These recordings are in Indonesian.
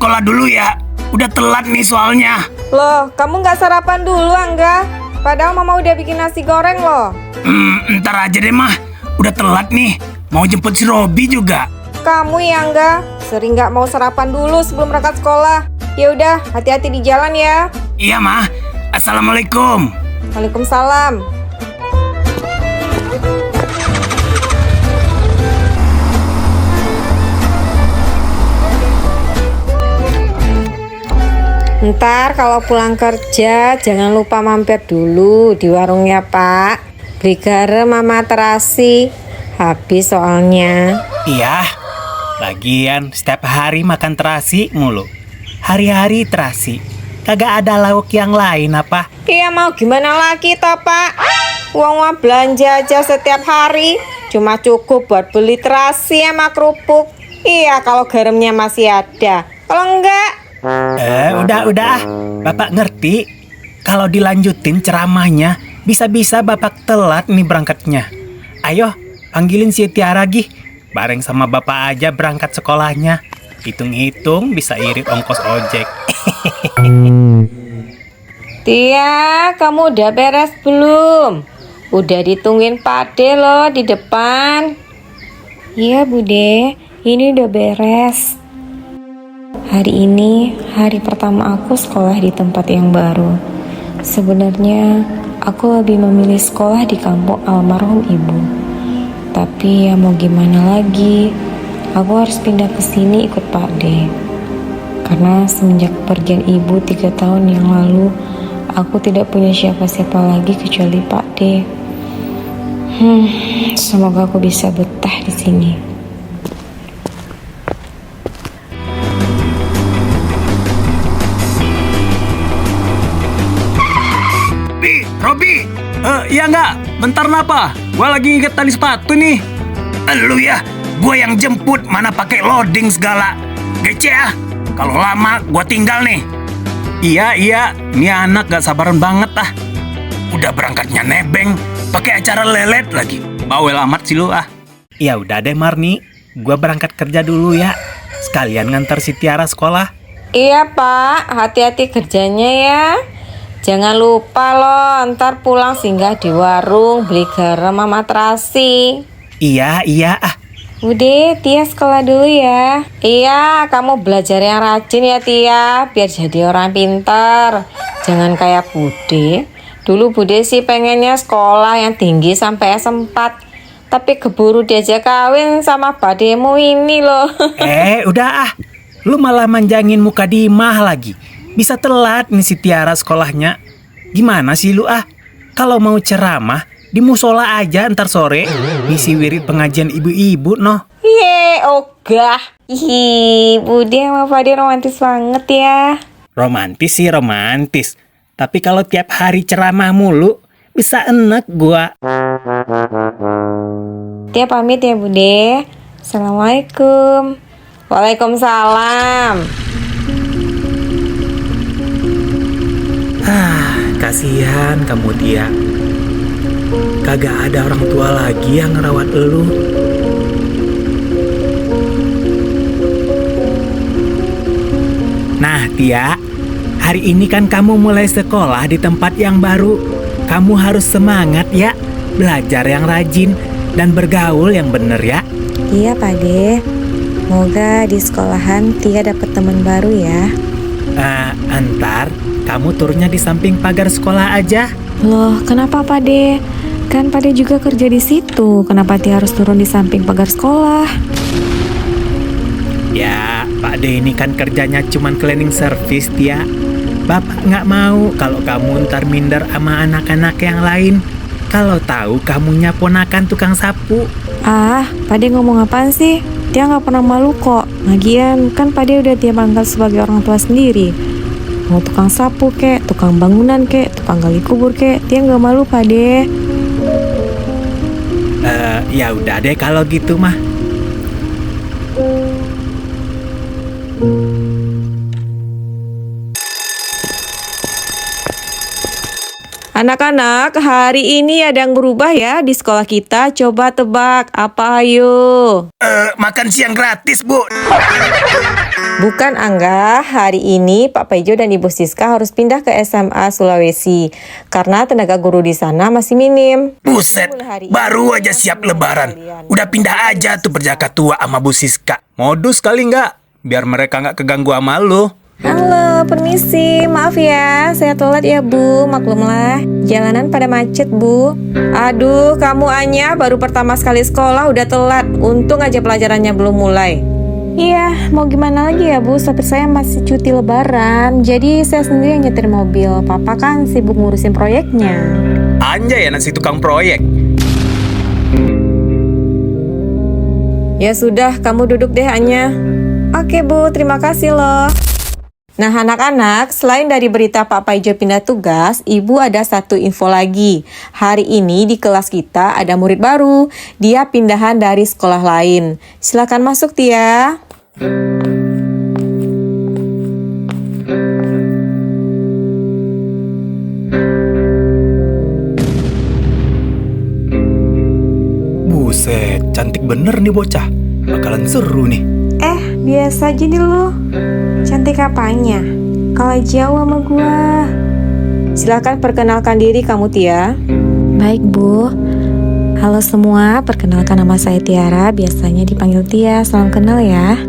sekolah dulu ya. Udah telat nih soalnya. Loh, kamu nggak sarapan dulu, Angga? Padahal Mama udah bikin nasi goreng loh. Ntar aja deh, Mah. Udah telat nih. Mau jemput si Robi juga. Kamu ya, Angga, sering nggak mau sarapan dulu sebelum berangkat sekolah. Ya udah, hati-hati di jalan ya. Iya, Mah. Assalamualaikum. Waalaikumsalam. Ntar kalau pulang kerja jangan lupa mampir dulu di warungnya Pak. Beli garam sama terasi. Habis soalnya. Iya. Lagian setiap hari makan terasi mulu. Hari-hari terasi. Kagak ada lauk yang lain apa? Iya mau gimana lagi toh Pak? Uang belanja aja setiap hari. Cuma cukup buat beli terasi sama kerupuk. Iya kalau garamnya masih ada. Kalau enggak Udah. Bapak ngerti. Kalau dilanjutin ceramahnya, bisa-bisa Bapak telat nih berangkatnya. Ayo, panggilin si Tiara Gih. Bareng sama Bapak aja berangkat sekolahnya. Hitung-hitung bisa irit ongkos ojek. Tia, kamu udah beres belum? Udah ditungguin Pak De loh di depan. Iya Bude, ini udah beres. Hari ini hari pertama aku sekolah di tempat yang baru. Sebenarnya aku lebih memilih sekolah di kampung almarhum ibu. Tapi ya mau gimana lagi, aku harus pindah ke sini ikut Pak De. Karena semenjak kepergian ibu 3 tahun yang lalu, aku tidak punya siapa-siapa lagi kecuali Pak De. Semoga aku bisa betah di sini. Robi, ya nggak? Bentar napa? Gua lagi ngikat tali sepatu nih. Lu ya, gua yang jemput, mana pakai loading segala. Gece ya, kalau lama gua tinggal nih. Iya, ini anak gak sabaran banget ah. Udah berangkatnya nebeng, pakai acara lelet lagi. Bawel amat sih lu ah. Ya udah deh Marni, gua berangkat kerja dulu ya. Sekalian ngantar si Tiara sekolah. Iya Pak, hati-hati kerjanya ya. Jangan lupa loh, ntar pulang singgah di warung beli garam sama terasi. Iya ah. Udah, Tia sekolah dulu ya. Iya, kamu belajar yang rajin ya Tia, biar jadi orang pintar. Jangan kayak Bude. Dulu Bude sih pengennya sekolah yang tinggi sampai S4. Tapi keburu diajak kawin sama bademu ini loh. Udah ah. Lu malah manjangin muka Dimah lagi. Bisa telat nih si Tiara sekolahnya. Gimana sih lu ah? Kalau mau ceramah, di musola aja ntar sore. Ngisi wirid pengajian ibu-ibu noh. Ogah. Bude sama Fadi romantis banget ya. Romantis sih romantis. Tapi kalau tiap hari ceramah mulu, bisa enek gua. Tia pamit ya Bude. Assalamualaikum. Waalaikumsalam. Kasihan kamu Tia. Kagak ada orang tua lagi yang ngerawat elu. Nah Tia, hari ini kan kamu mulai sekolah di tempat yang baru. Kamu harus semangat ya, belajar yang rajin dan bergaul yang bener ya. Iya Pak De. Semoga di sekolahan Tia dapat teman baru ya. Antar kamu turunnya di samping pagar sekolah aja. Loh, kenapa Pak De? Kan Pak De juga kerja di situ. Kenapa Tia harus turun di samping pagar sekolah? Ya, Pak De ini kan kerjanya cuman cleaning service, Tia. Bapak nggak mau kalau kamu ntar minder sama anak-anak yang lain. Kalau tahu kamunya ponakan tukang sapu. Pak De ngomong apaan sih? Tia nggak pernah malu kok. Lagian kan Pak De udah Tia panggil sebagai orang tua sendiri. Mau tukang sapu kek, tukang bangunan kek, tukang gali kubur kek, Tia nggak malu Pak De. Ya udah deh kalau gitu mah. Anak-anak, hari ini ada yang berubah ya di sekolah kita. Coba tebak, apa ayo? Makan siang gratis, Bu. Bukan Angga, hari ini Pak Paijo dan Ibu Siska harus pindah ke SMA Sulawesi karena tenaga guru di sana masih minim. Buset, baru aja siap lebaran. Udah pindah aja tuh berjaga tua sama Bu Siska. Modus kali nggak? Biar mereka nggak keganggu sama lu. Halo, permisi. Maaf ya, saya telat ya Bu. Maklumlah, jalanan pada macet Bu. Aduh, kamu Anya baru pertama sekali sekolah udah telat. Untung aja pelajarannya belum mulai. Iya, mau gimana lagi ya Bu, supir saya masih cuti lebaran. Jadi saya sendiri yang nyetir mobil. Papa kan sibuk ngurusin proyeknya. Anjay ya nasi tukang proyek. Ya sudah, kamu duduk deh Anya. Oke Bu, terima kasih loh. Nah anak-anak, selain dari berita Pak Paijo pindah tugas, Ibu ada satu info lagi. Hari ini di kelas kita ada murid baru. Dia pindahan dari sekolah lain. Silakan masuk Tia. Buset, cantik bener nih bocah. Bakalan seru nih. Biasa aja deh lu. Cantik apanya? Kalah jauh sama gua. Silakan perkenalkan diri kamu Tia. Baik Bu. Halo semua, perkenalkan nama saya Tiara. Biasanya dipanggil Tia. Salam kenal ya.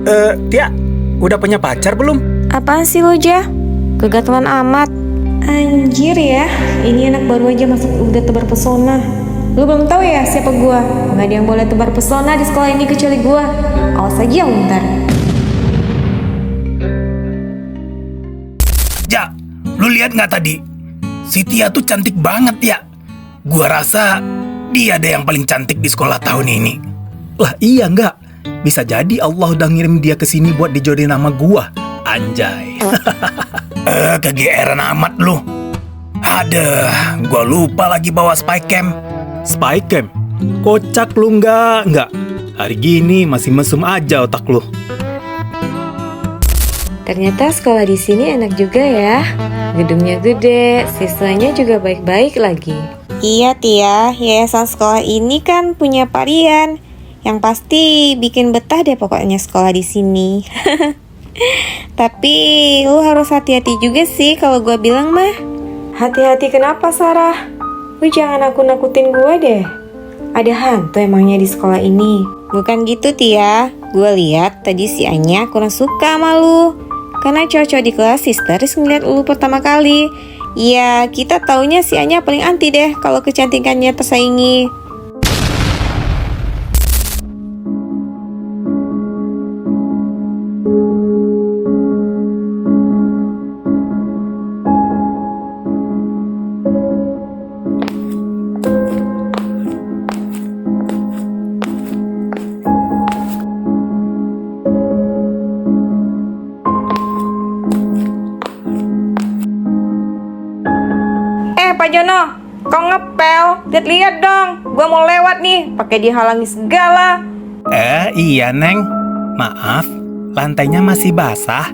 Tia, udah punya pacar belum? Apaan sih lo, Ja? Kegatelan amat. Anjir ya, ini anak baru aja masuk udah tebar pesona. Lu belum tahu ya siapa gua? Nggak ada yang boleh tebar pesona di sekolah ini kecuali gua. Awas aja lu ntar. Ja, lu lihat nggak tadi? Si Tia tuh cantik banget ya. Gua rasa dia ada yang paling cantik di sekolah tahun ini. Lah iya nggak? Bisa jadi Allah udah ngirim dia ke sini buat dijodohin sama gua. Anjay. Kegeeran amat lu. Aduh, gua lupa lagi bawa spy cam. Spy cam? Kocak lu nggak? Hari gini masih mesum aja otak lu. Ternyata sekolah di sini enak juga ya. Gedungnya gede, siswanya juga baik-baik lagi. Iya Tia, yayasan sekolah ini kan punya Pak Rian. Yang pasti bikin betah deh pokoknya sekolah di sini. Tapi lu harus hati-hati juga sih kalau gua bilang mah. Hati-hati kenapa Sarah? Lu jangan nakut-nakutin gua deh. Ada hantu emangnya di sekolah ini. Bukan gitu Tia. Gua lihat tadi si Anya kurang suka sama lu. Karena cowok-cowok di kelas histeris ngeliat lu pertama kali. Ya kita taunya si Anya paling anti deh kalau kecantikannya tersaingi. Pak Jono, kau ngepel? Lihat-lihat dong, gua mau lewat nih, pakai dihalangi segala. Iya Neng. Maaf, lantainya masih basah.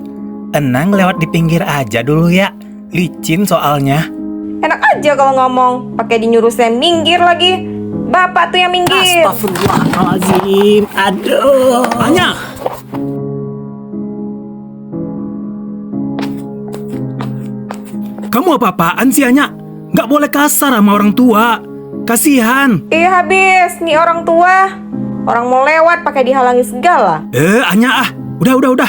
Enang lewat di pinggir aja dulu ya. Licin soalnya. Enak aja kalau ngomong, pakai dinyuruh saya minggir lagi. Bapak tuh yang minggir. Astagfirullahaladzim. Aduh. Anya. Kamu apa-apaan sih Anya? Nggak boleh kasar sama orang tua. Kasihan. Habis nih orang tua. Orang mau lewat pakai dihalangi segala. Anya udah.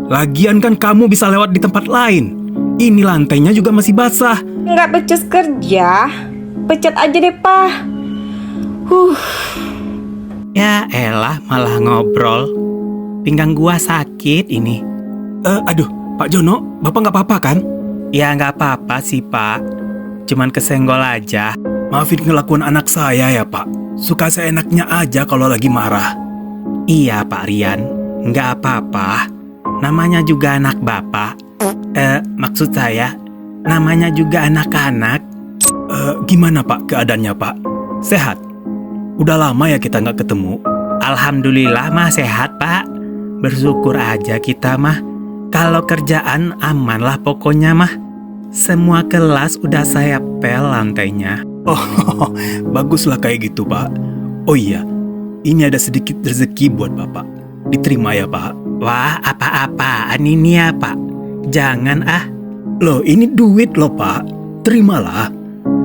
Lagian kan kamu bisa lewat di tempat lain. Ini lantainya juga masih basah. Nggak becus kerja. Pecat aja deh, Pak. Ya elah, malah ngobrol. Pinggang gua sakit ini. Aduh, Pak Jono, Bapak nggak apa-apa kan? Ya nggak apa-apa sih, Pak. Cuman kesenggol aja. Maafin kelakuan anak saya ya Pak. Suka seenaknya aja kalau lagi marah. Iya Pak Rian, nggak apa-apa. Namanya juga anak Bapak. Maksud saya, namanya juga anak-anak. Gimana Pak keadaannya Pak? Sehat? Udah lama ya kita nggak ketemu. Alhamdulillah mah sehat Pak. Bersyukur aja kita mah. Kalau kerjaan aman lah pokoknya mah. Semua kelas udah saya pel lantainya. Oh, baguslah kayak gitu, Pak. Oh iya, ini ada sedikit rezeki buat Bapak. Diterima ya, Pak. Wah, apa-apaan ini ya, Pak? Jangan ah. Loh, ini duit loh, Pak. Terimalah.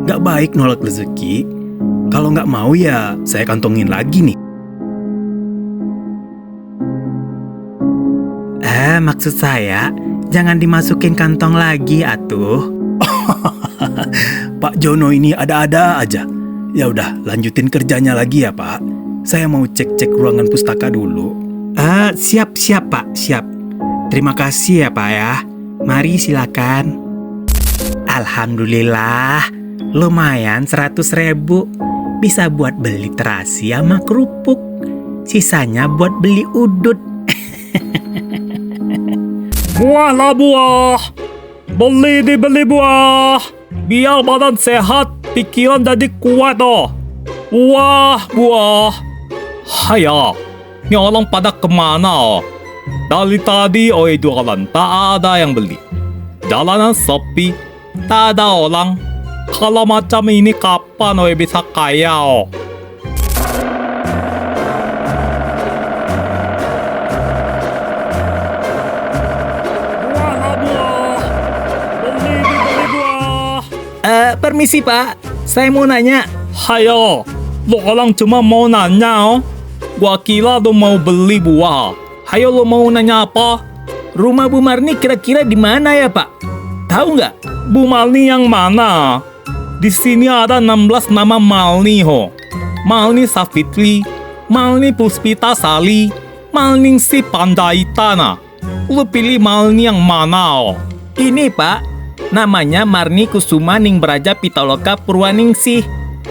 Gak baik nolak rezeki. Kalau nggak mau ya saya kantongin lagi nih. Maksud saya, jangan dimasukin kantong lagi atuh. Pak Jono ini ada-ada aja. Ya udah, lanjutin kerjanya lagi ya, Pak. Saya mau cek-cek ruangan pustaka dulu. Siap Pak, siap. Terima kasih ya Pak ya. Mari silakan. Alhamdulillah, lumayan 100.000. Bisa buat beli terasi sama kerupuk. Sisanya buat beli udut. Buah lah buah. Beli buah. Biar badan sehat, pikiran jadi kuat oh. Buah. Haya, ini orang pada kemana oh? Dari tadi jualan, tak ada yang beli. Jalanan sepi, tak ada orang. Kalau macam ini kapan bisa kaya oh? Permisi Pak, saya mau nanya. Hayo, lo orang cuma mau nanya oh. Gua kira lo mau beli buah. Hayo lo mau nanya apa? Rumah Bu Marni kira-kira di mana ya Pak? Tahu nggak? Bu Malni yang mana? Di sini ada 16 nama Malni ho. Malni Safitri, Malni Puspita Sali, Malni Si Pandaitana. Lo pilih Malni yang mana oh? Ini Pak, namanya Marni Kusuma Ningbraja Pitaloka Purwaningsih.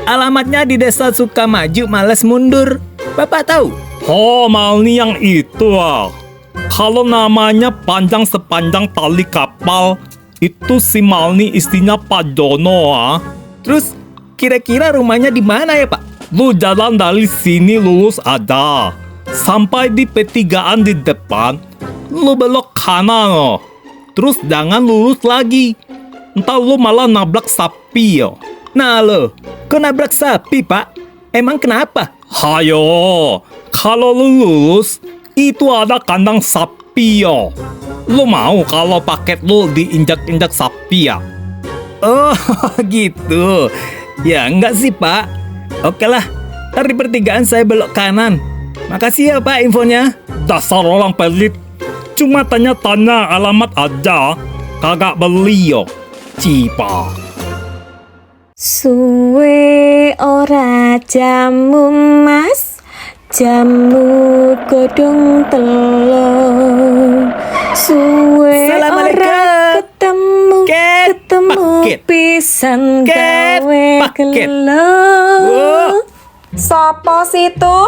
Alamatnya di Desa Sukamaju, Males Mundur. Bapak tahu? Oh, Malni yang itu ah. Kalau namanya panjang sepanjang tali kapal, itu si Malni istrinya Pak Jono ah. Terus kira-kira rumahnya di mana ya Pak? Lu jalan dari sini lurus aja. Sampai di pertigaan di depan, lu belok kanan oh. Terus jangan lurus lagi. Ntar lu malah nabrak sapi oh. Nah lo, kok nabrak sapi Pak? Emang kenapa? Hayo, kalau lu lurus, itu ada kandang sapi yo. Lu mau kalau paket lu diinjak-injak sapi ya? Oh gitu. Ya enggak sih Pak. Oke lah, ntar di pertigaan saya belok kanan. Makasih ya Pak infonya. Dasar orang pelit. Cuma tanya-tanya alamat aja, kagak beli yo. Cipa. Suwe ora jamu mas, jamu godong telur. Suwe ora ketemu, paket. pisan Ket gawe paket. gelo. Wow. Sopo situ?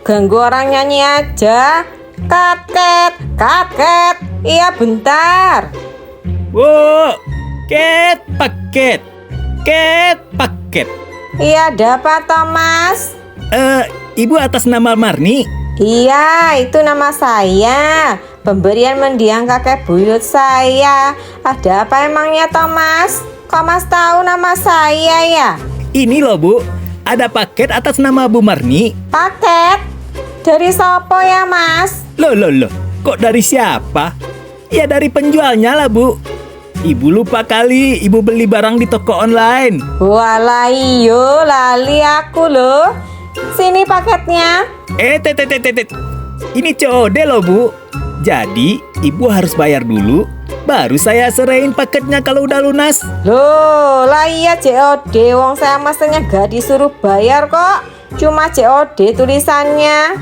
Ganggu orang nyanyi aja. Kat. Iya bentar. Wow, paket. Iya ada apa Thomas? Ibu atas nama Marni. Iya itu nama saya. Pemberian mendiang kakek buyut saya. Ada apa emangnya Thomas? Kok mas tahu nama saya ya? Ini loh Bu, ada paket atas nama Bu Marni. Paket? Dari sopo ya mas? Loh, kok dari siapa? Ya dari penjualnya lah Bu. Ibu lupa kali, ibu beli barang di toko online. Walah iyo, lali aku loh. Sini paketnya. Ini COD loh Bu. Jadi ibu harus bayar dulu, baru saya serahin paketnya kalau udah lunas. Loh, lah iya COD. Wong saya mestinya gak disuruh bayar kok. Cuma COD tulisannya.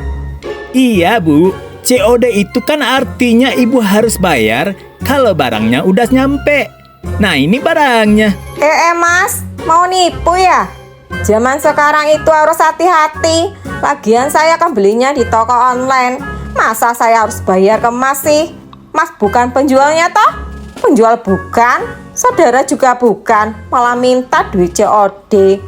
Iya Bu, COD itu kan artinya ibu harus bayar kalau barangnya udah nyampe. Nah ini barangnya. Mas, mau nipu ya? Zaman sekarang itu harus hati-hati. Lagian saya kan belinya di toko online. Masa saya harus bayar ke mas sih? Mas bukan penjualnya toh? Penjual bukan, saudara juga bukan. Malah minta duit COD.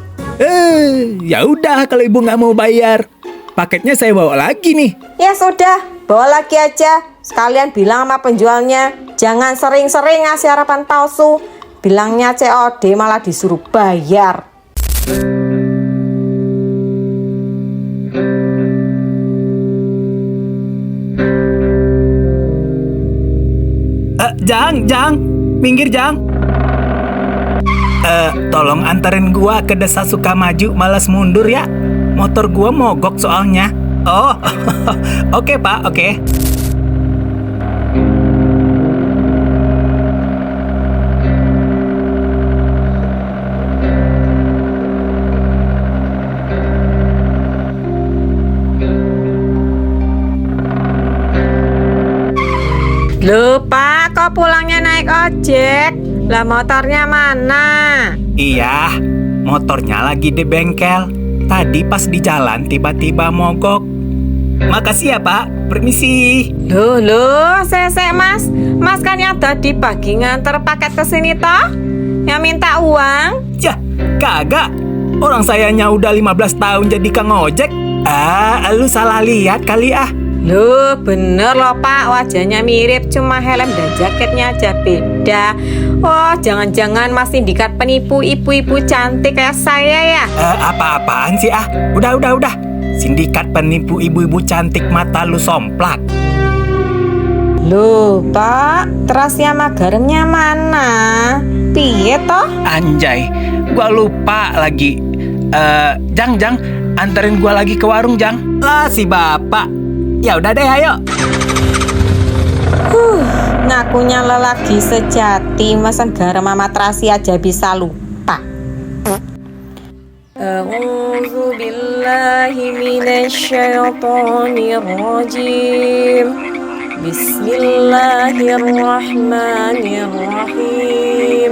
Ya udah kalau ibu nggak mau bayar, paketnya saya bawa lagi nih. Ya sudah, bawa lagi aja. Sekalian bilang sama penjualnya, jangan sering-sering ngasih harapan palsu. Bilangnya COD malah disuruh bayar. Jang, minggir Jang. Tolong anterin gua ke Desa Sukamaju, malas mundur ya. Motor gua mogok soalnya. Oh, oke Pak, oke. Loh Pak, kok pulangnya naik ojek? Lah motornya mana? Iya, motornya lagi di bengkel. Tadi pas di jalan tiba-tiba mogok. Makasih ya Pak, permisi. Loh, sesek Mas. Mas kan yang tadi pagi nganter paket ke sini toh? Yang minta uang? Yah, kagak. Orang sayanya udah 15 tahun jadi kang ojek. Lu salah lihat kali ah. Loh, bener loh Pak, wajahnya mirip, cuma helm dan jaketnya aja beda. Oh, jangan-jangan Mas sindikat penipu ibu-ibu cantik kayak saya ya? Apa-apaan sih ah? Udah. Sindikat penipu ibu-ibu cantik mata lu somplak. Loh Pak, terasnya sama garamnya mana? Piye toh? Anjay, gua lupa lagi. Jang, anterin gua lagi ke warung Jang. Lah si bapak. Ya udah deh, ayo. Ngakunya lelaki sejati, masa garam sama terasi aja bisa lupa. A'udzu billahi minasyaitonir rajim. Bismillahirrahmanirrahim.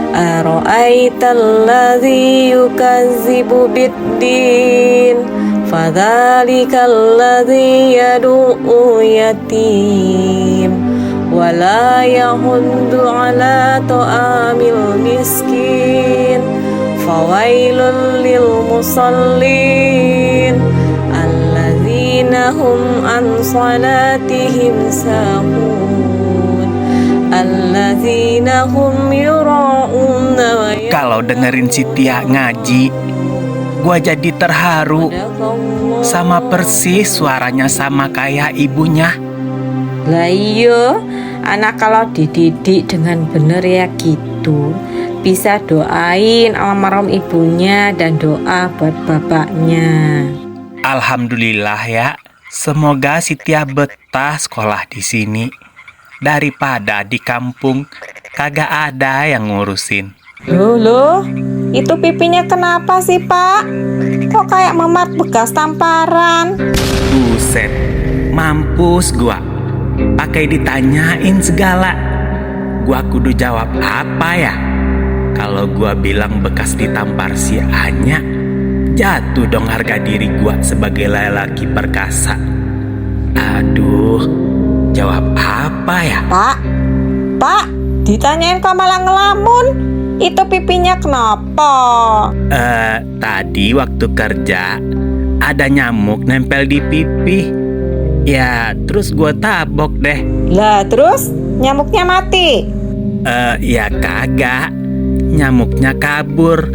Ara'aital ladzi yukazzibu bid-din fadzalika alladzi yad'u yatim wa la yahuddu ala ta'amil miskin fawailul lil musallin alladzina hum an salatihim sahun alladzina hum yura'una wa Kalau dengerin si Tia ngaji, gua jadi terharu. Sama persis suaranya sama kayak ibunya. Lah iya, anak kalau dididik dengan bener ya gitu, bisa doain almarhum ibunya dan doa buat bapaknya. Alhamdulillah ya. Semoga si Tia betah sekolah di sini. Daripada di kampung kagak ada yang ngurusin. Loh, itu pipinya kenapa sih Pak? Kok kayak memat bekas tamparan? Buset, mampus gua. Pakai ditanyain segala. Gua kudu jawab apa ya? Kalau gua bilang bekas ditampar si Anya, jatuh dong harga diri gua sebagai lelaki perkasa. Aduh, jawab apa ya? Pak, ditanyain kok malah ngelamun. Itu pipinya kenapa? Tadi waktu kerja ada nyamuk nempel di pipi. Ya, terus gua tabok deh. Lah terus nyamuknya mati? Ya kagak. Nyamuknya kabur.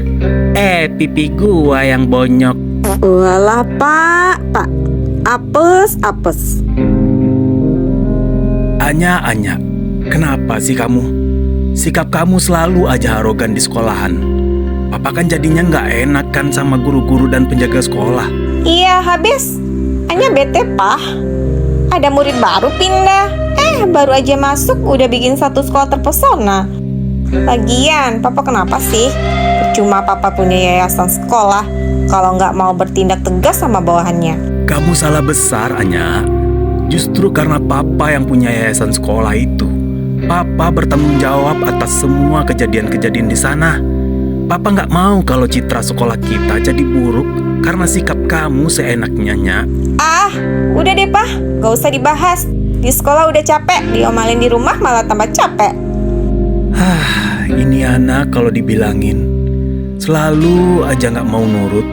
Pipi gua yang bonyok. Walah Pak, apes. Anya, kenapa sih kamu? Sikap kamu selalu aja arogan di sekolahan. Papa kan jadinya nggak enak kan sama guru-guru dan penjaga sekolah. Iya, habis. Hanya bete, Pak. Ada murid baru pindah. Baru aja masuk udah bikin satu sekolah terpesona. Lagian, Papa kenapa sih? Percuma Papa punya yayasan sekolah kalau nggak mau bertindak tegas sama bawahannya. Kamu salah besar, Anya. Justru karena Papa yang punya yayasan sekolah itu, Papa bertanggung jawab atas semua kejadian-kejadian di sana. Papa nggak mau kalau citra sekolah kita jadi buruk karena sikap kamu seenaknya, Nya. Udah deh, Pak. Gak usah dibahas. Di sekolah udah capek, diomelin di rumah malah tambah capek. Ini anak kalau dibilangin selalu aja nggak mau nurut.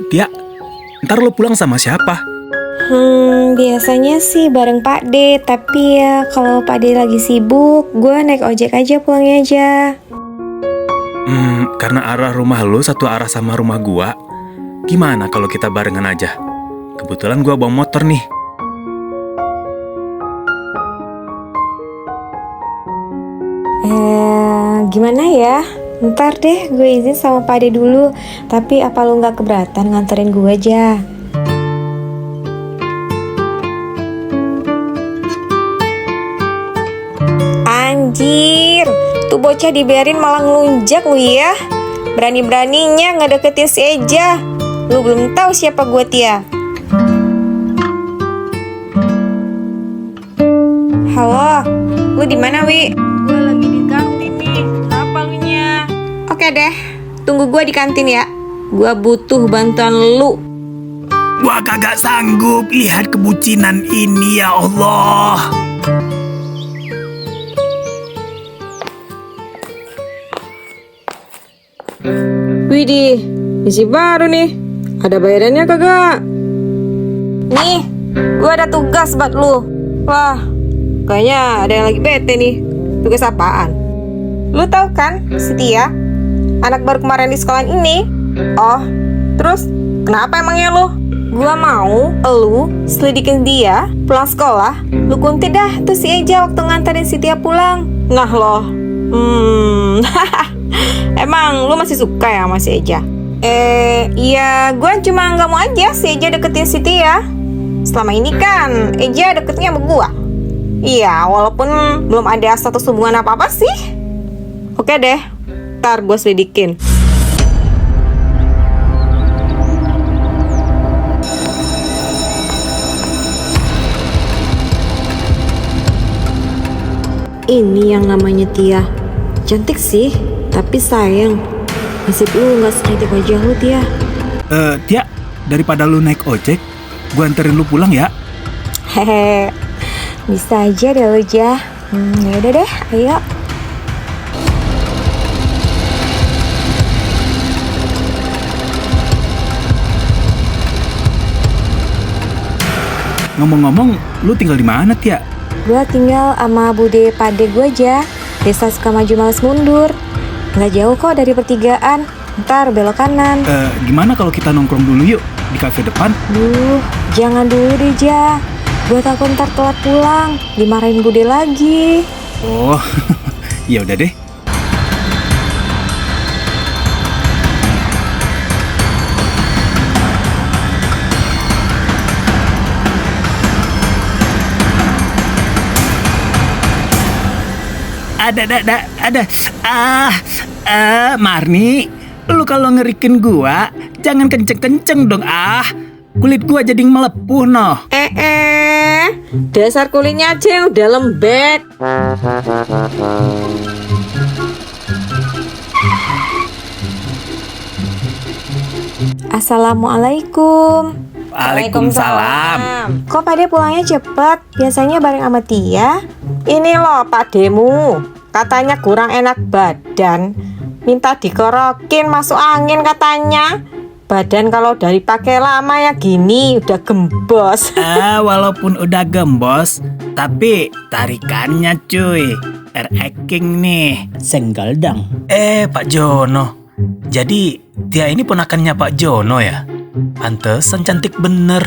Tia, ntar lo pulang sama siapa? Biasanya sih bareng Pak D, tapi ya kalau Pak D lagi sibuk, gue naik ojek aja pulangnya aja. Karena arah rumah lu satu arah sama rumah gua, gimana kalau kita barengan aja? Kebetulan gua bawa motor nih. Gimana ya? Ntar deh gue izin sama Pak D dulu, tapi apa lu gak keberatan nganterin gue aja? Anjir, tuh bocah dibiarin malah ngelunjak lu ya. Berani-beraninya ngedeketin si Eja. Lu belum tahu siapa gue, Tia. Halo, lu di mana, Wi? Gue lagi di kantin nih. Kenapa lu nya? Oke deh, tunggu gue di kantin ya. Gue butuh bantuan lu. Gua kagak sanggup lihat kebucinan ini, ya Allah. Widih, isi baru nih. Ada bayarannya kagak? Nih, gue ada tugas buat lu. Wah, kayaknya ada yang lagi bete nih. Tugas apaan? Lu tahu kan, Setia? Anak baru kemarin di sekolah ini. Oh, terus kenapa emangnya lu? Gua mau lu selidikin dia pulang sekolah. Lu kuntit dah tuh si Eja waktu nganterin si Tia pulang. Nah loh. Emang lu masih suka ya sama si Eja? Iya, gue cuma nggak mau aja si Eja deketin si Tia. Selama ini kan Eja deketnya sama gue. Iya, walaupun belum ada status hubungan apa-apa sih. Oke deh, ntar gue selidikin. Ini yang namanya Tia. Cantik sih, tapi sayang nasib lu gak secantik wajah lu, Tia. Tia, daripada lu naik ojek, gua anterin lu pulang ya. Hehe, bisa aja deh lu, Ja. Yaudah deh, ayo. Ngomong-ngomong, lu tinggal di mana, Tia? Gue tinggal sama bude pade gue aja. Desa Sukamaju Males Mundur. Nggak jauh kok dari pertigaan. Ntar belok kanan. Gimana kalau kita nongkrong dulu yuk di kafe depan? Duh, jangan dulu deh, Ja. Gue takut ntar telat pulang, dimarahin bude lagi. Oh, ya udah deh. Ada. Marni, lu kalau ngerikin gua, jangan kenceng-kenceng dong. Kulit gua jadi melepuh noh. Dasar kulitnya aja yang udah lembek. Assalamualaikum. Waalaikumsalam. Kok Pade pulangnya cepet? Biasanya bareng sama Tia. Ini loh Pademu, katanya kurang enak badan, minta dikorokin masuk angin katanya. Badan kalau dari pakai lama ya gini udah gembos. Walaupun udah gembos, tapi tarikannya cuy, acting nih. Senggal dang. Pak Jono, jadi Tia ini ponakannya Pak Jono ya? Pantesan cantik bener.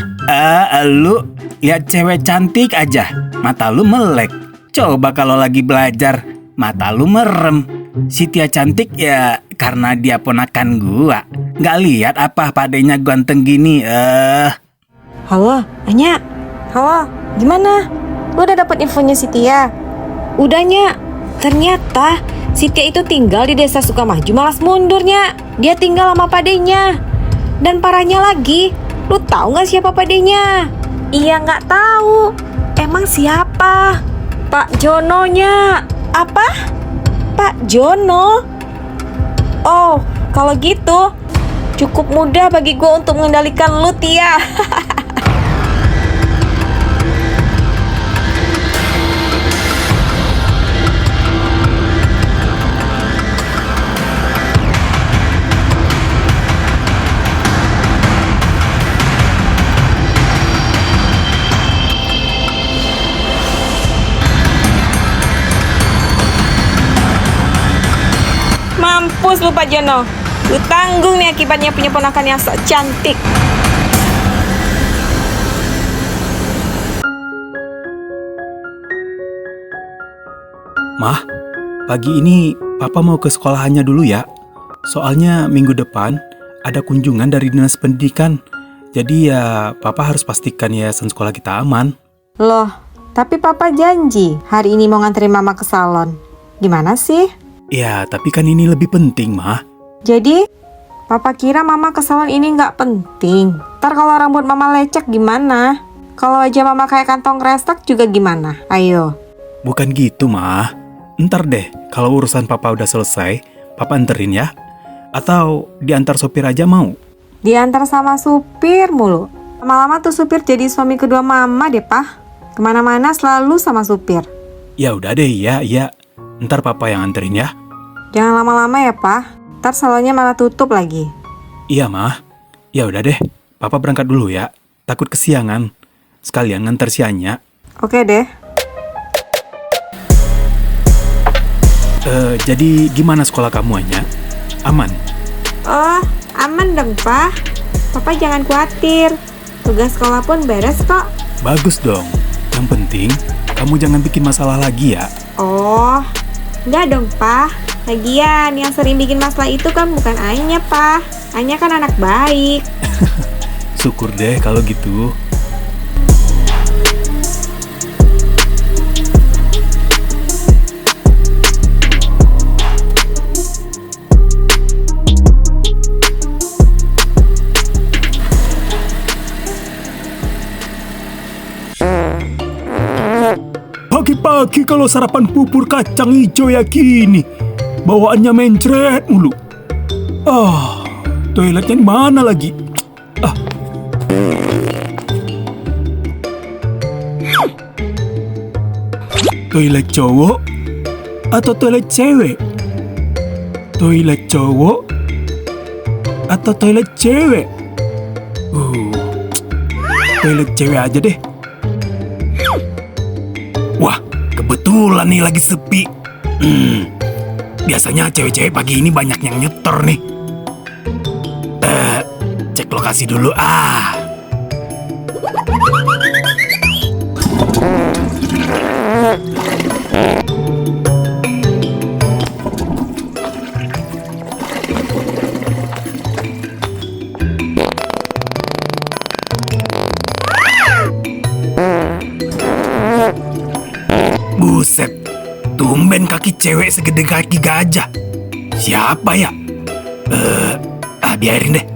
Lu lihat cewek cantik aja, mata lu melek. Coba kalau lagi belajar, mata lu merem. Si Tia cantik ya karena dia ponakan gua. Nggak lihat apa padenya ganteng gini. Halo, Anya. Halo, gimana? Lu udah dapet infonya si Tia? Udah, Nya. Ternyata si Tia itu tinggal di desa Sukamaju Malas Mundurnya. Dia tinggal sama padenya. Dan parahnya lagi, lu tahu nggak siapa padenya? Iya, nggak tahu. Emang siapa? Pak Jononya. Apa? Pak Jono? Oh, kalau gitu cukup mudah bagi gue untuk mengendalikan lu, Tia. Mampus lu Pak Jono. Lu tanggung nih akibatnya punya ponakan yang sok cantik. Mah, pagi ini Papa mau ke sekolahannya dulu ya. Soalnya minggu depan ada kunjungan dari Dinas Pendidikan. Jadi ya Papa harus pastikan yayasan sekolah kita aman. Loh, tapi Papa janji hari ini mau nganterin Mama ke salon. Gimana sih? Ya, tapi kan ini lebih penting, Mah. Jadi, Papa kira Mama ke salon ini nggak penting. Ntar kalau rambut Mama lecek gimana? Kalau wajah Mama kayak kantong kresek juga gimana? Ayo. Bukan gitu, Mah. Ntar deh, kalau urusan Papa udah selesai, Papa anterin ya. Atau diantar sopir aja mau? Diantar sama supir mulu. Lama-lama tuh supir jadi suami kedua Mama deh, Pak. Kemana-mana selalu sama supir. Ya udah deh, iya. Ntar Papa yang anterin ya. Jangan lama-lama ya, Pak. Ntar salonnya malah tutup lagi. Iya, Mah. Ya udah deh, Papa berangkat dulu ya. Takut kesiangan. Sekalian nganter si Anya. Oke deh. Jadi gimana sekolah kamu, Anya? Aman? Oh, aman dong, Pak. Papa jangan khawatir. Tugas sekolah pun beres kok. Bagus dong. Yang penting, kamu jangan bikin masalah lagi ya. Oh, enggak dong, Pak. Lagian, yang sering bikin masalah itu kan bukan Anya, Pak. Anya kan anak baik. Syukur deh kalau gitu. Pagi-pagi kalau sarapan bubur kacang hijau ya gini, bawaannya mencret mulu. Toiletnya di mana lagi? Toilet cowok atau toilet cewek? Toilet cowok atau toilet cewek? Toilet cewek aja deh. Wah, kebetulan nih lagi sepi. Biasanya cewek-cewek pagi ini banyak yang nyetor nih. Cek lokasi dulu Buset, tumben kaki cewek segede kaki gajah. Siapa ya? Biarin deh.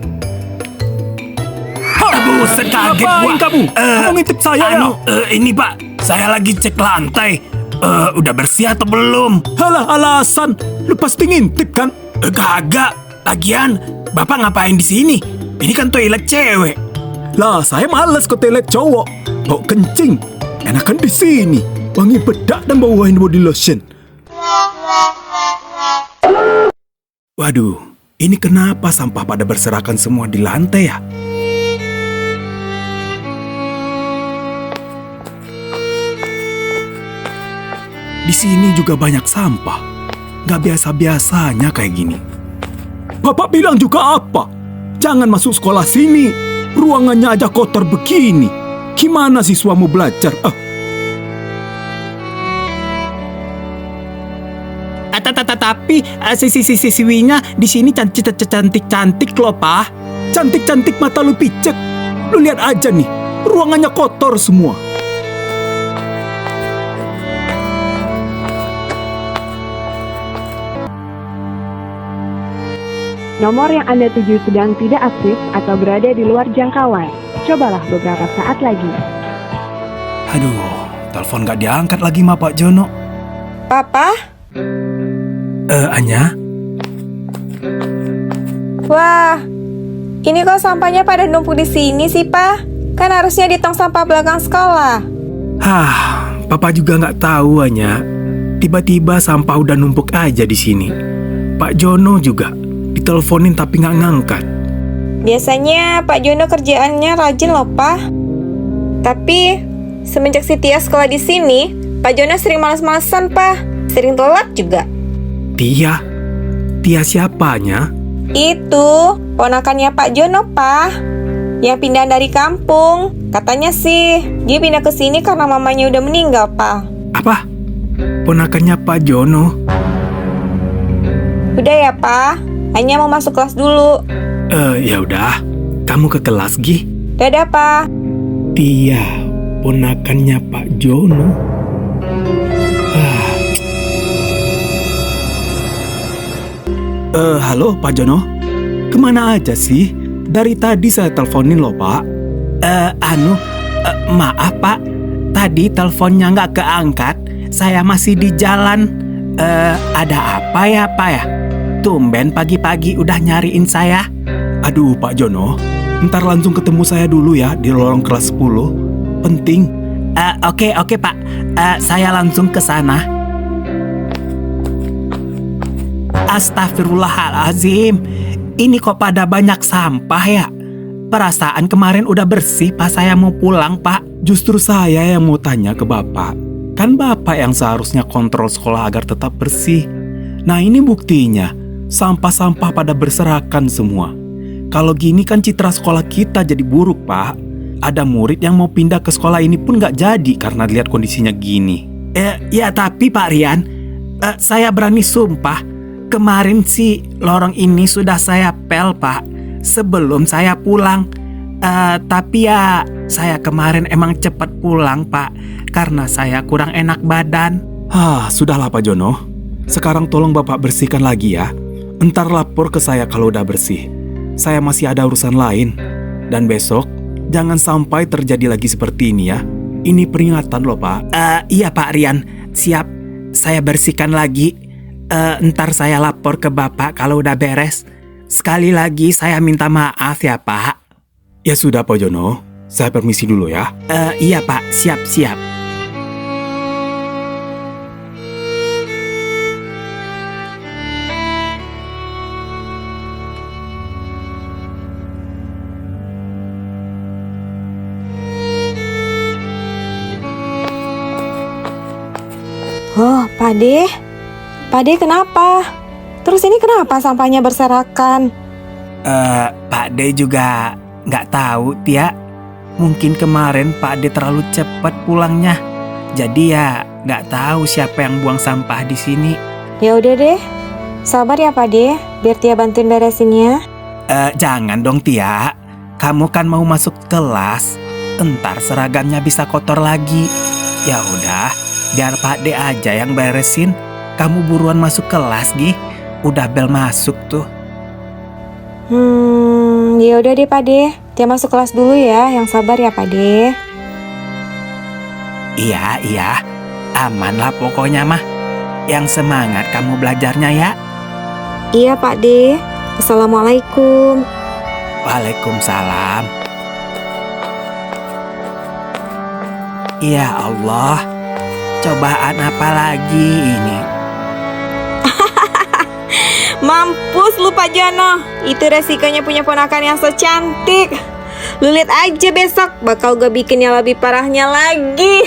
Buset, kaget gua. Kamu ngintip saya ya? Ini Pak, saya lagi cek lantai. Udah bersih atau belum? Halah, alasan. Lu pasti ngintip kan? Kagak. Lagian, Bapak ngapain di sini? Ini kan toilet cewek. Lah, saya males ke toilet cowok. Bau kencing. Enakan di sini. Wangi bedak dan bau hand body lotion. Waduh, ini kenapa sampah pada berserakan semua di lantai ya? Di sini juga banyak sampah. Gak biasa-biasanya kayak gini. Bapak bilang juga apa? Jangan masuk sekolah sini. Ruangannya aja kotor begini. Gimana siswamu belajar? Tapi siswinya di sini cantik-cantik loh, Pak. Cantik-cantik mata lu picek. Lu lihat aja nih, ruangannya kotor semua. Nomor yang Anda tuju sedang tidak aktif atau berada di luar jangkauan. Cobalah beberapa saat lagi. Aduh, telepon gak diangkat lagi sama Pak Jono. Papa? Anya? Wah, ini kok sampahnya pada numpuk di sini sih, Pak? Kan harusnya di tong sampah belakang sekolah. Papa juga nggak tahu, Anya. Tiba-tiba sampah udah numpuk aja di sini. Pak Jono juga diteleponin tapi nggak ngangkat. Biasanya Pak Jono kerjaannya rajin loh, Pak. Tapi semenjak si Tia sekolah di sini, Pak Jono sering malas-malasan, Pak. Sering telat juga. Tia? Tia siapanya? Itu ponakannya Pak Jono, Pak. Yang pindah dari kampung. Katanya sih dia pindah ke sini karena mamanya udah meninggal, Pak. Apa? Ponakannya Pak Jono? Udah ya, Pak. Hanya mau masuk kelas dulu. Ya udah. Kamu ke kelas, Gi. Dadah, Pak. Tia, ponakannya Pak Jono. Halo Pak Jono. Kemana aja sih? Dari tadi saya teleponin loh, Pak. Maaf Pak. Tadi teleponnya nggak keangkat. Saya masih di jalan. Ada apa ya, Pak ya? Tumben pagi-pagi udah nyariin saya. Aduh Pak Jono, ntar langsung ketemu saya dulu ya di lorong kelas 10. Penting. Oke Pak. Saya langsung ke sana. Astagfirullahalazim. Ini kok pada banyak sampah ya? Perasaan kemarin udah bersih pas saya mau pulang, Pak. Justru saya yang mau tanya ke Bapak. Kan Bapak yang seharusnya kontrol sekolah agar tetap bersih. Nah ini buktinya. Sampah-sampah pada berserakan semua. Kalau gini kan citra sekolah kita jadi buruk, Pak. Ada murid yang mau pindah ke sekolah ini pun gak jadi karena lihat kondisinya gini. Ya tapi Pak Rian, saya berani sumpah. Kemarin sih lorong ini sudah saya pel, Pak. Sebelum saya pulang. Tapi ya saya kemarin emang cepat pulang, Pak. Karena saya kurang enak badan. Sudahlah Pak Jono. Sekarang tolong Bapak bersihkan lagi ya. Entar lapor ke saya kalau udah bersih. Saya masih ada urusan lain. Dan besok jangan sampai terjadi lagi seperti ini ya. Ini peringatan loh, Pak. Iya Pak Rian. Siap. Saya bersihkan lagi. Ntar saya lapor ke Bapak kalau udah beres. Sekali lagi saya minta maaf ya Pak. Ya sudah Pak Jono, saya permisi dulu ya. Iya Pak, siap-siap. Oh, Pak De. Pak De kenapa? Terus ini kenapa sampahnya berserakan? Pak De juga nggak tahu, Tia. Mungkin kemarin Pak De terlalu cepat pulangnya. Jadi ya nggak tahu siapa yang buang sampah di sini. Ya udah deh. Sabar ya Pak De, biar Tia bantuin beresinnya. Jangan dong Tia. Kamu kan mau masuk kelas. Entar seragamnya bisa kotor lagi. Ya udah, biar Pak De aja yang beresin. Kamu buruan masuk kelas, Gi. Udah bel masuk tuh. Ya udah deh Pak De. Tia masuk kelas dulu ya. Yang sabar ya Pak De. Iya. Aman lah pokoknya mah. Yang semangat kamu belajarnya ya. Iya Pak De. Assalamualaikum. Waalaikumsalam. Ya Allah. Cobaan apa lagi ini? Mampus lu Pak Jono. Itu resikonya punya ponakan yang so cantik. Lu lihat aja besok bakal gue bikin yang lebih parahnya lagi.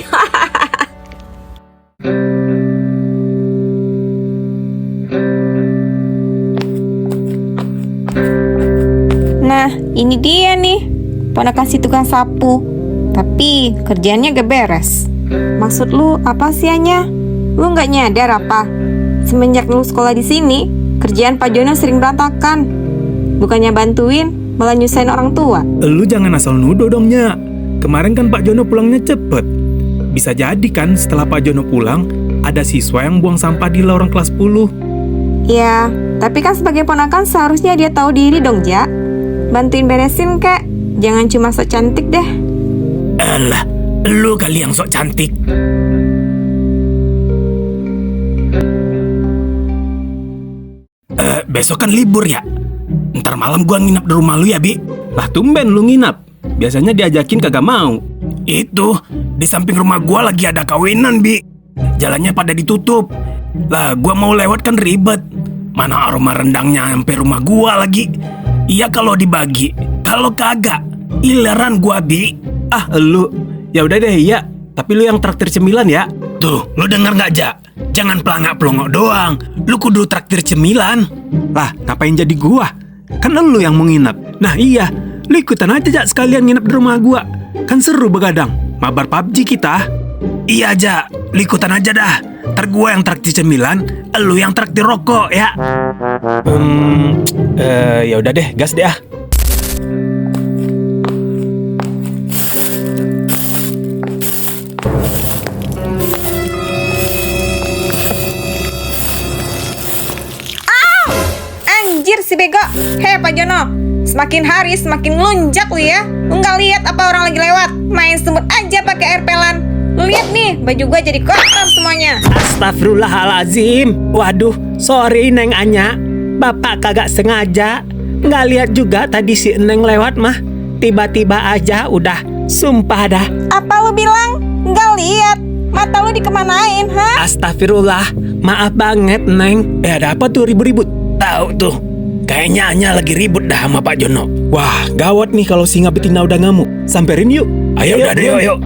Nah ini dia nih, ponakan si tukang sapu. Tapi kerjaannya gak beres. Maksud lu apa sih Anya? Lu gak nyadar apa? Semenjak lu sekolah di sini, kerjaan Pak Jono sering berantakan. Bukannya bantuin, malah nyusahin orang tua. Lu jangan asal nuduh dong, Nya. Kemarin kan Pak Jono pulangnya cepet. Bisa jadi kan setelah Pak Jono pulang, ada siswa yang buang sampah di lorong kelas 10. Ya, tapi kan sebagai ponakan seharusnya dia tahu diri dong, Ja. Bantuin beresin, Kak. Jangan cuma sok cantik deh. Alah, lu kali yang sok cantik. Besok kan libur ya? Ntar malam gua nginap di rumah lu ya, Bi? Lah tumben lu nginap. Biasanya diajakin kagak mau. Itu, di samping rumah gua lagi ada kawinan, Bi. Jalannya pada ditutup. Lah gua mau lewat kan ribet. Mana aroma rendangnya sampai rumah gua lagi. Iya kalau dibagi. Kalau kagak, ileran gua, Bi. Lu. Ya udah deh, iya. Tapi lu yang traktir cemilan ya. Tuh, lu denger gak, Ja? Jangan pelangak-pelongok doang. Lu kudu traktir cemilan. Lah, ngapain jadi gua? Kan lu yang mau nginep. Nah iya, lu ikutan aja Jak sekalian nginep di rumah gua. Kan seru begadang. Mabar PUBG kita. Iya aja, lu ikutan aja dah. Ntar gue yang traktir cemilan, lu yang traktir rokok ya. Ya udah deh, gas deh ah. Anjir si bego. Hei Pak Jono, semakin hari semakin lunjak lu ya. Lu nggak lihat apa orang lagi lewat? Main semut aja pakai air pelan. Lu lihat nih, baju gua jadi kotor semuanya. Astagfirullahalazim. Waduh, sorry Neng Anya. Bapak kagak sengaja. Nggak lihat juga tadi si Neng lewat mah. Tiba-tiba aja udah. Sumpah dah. Apa lu bilang? Nggak lihat? Mata lu dikemanain, ha? Astagfirullah. Maaf banget Neng. Ada apa tuh ribut-ribut? Tahu tuh, kayaknya Anya lagi ribut dah sama Pak Jono. Wah, gawat nih kalau singa betina udah ngamuk. Samperin yuk. Ayo udah deh, yuk.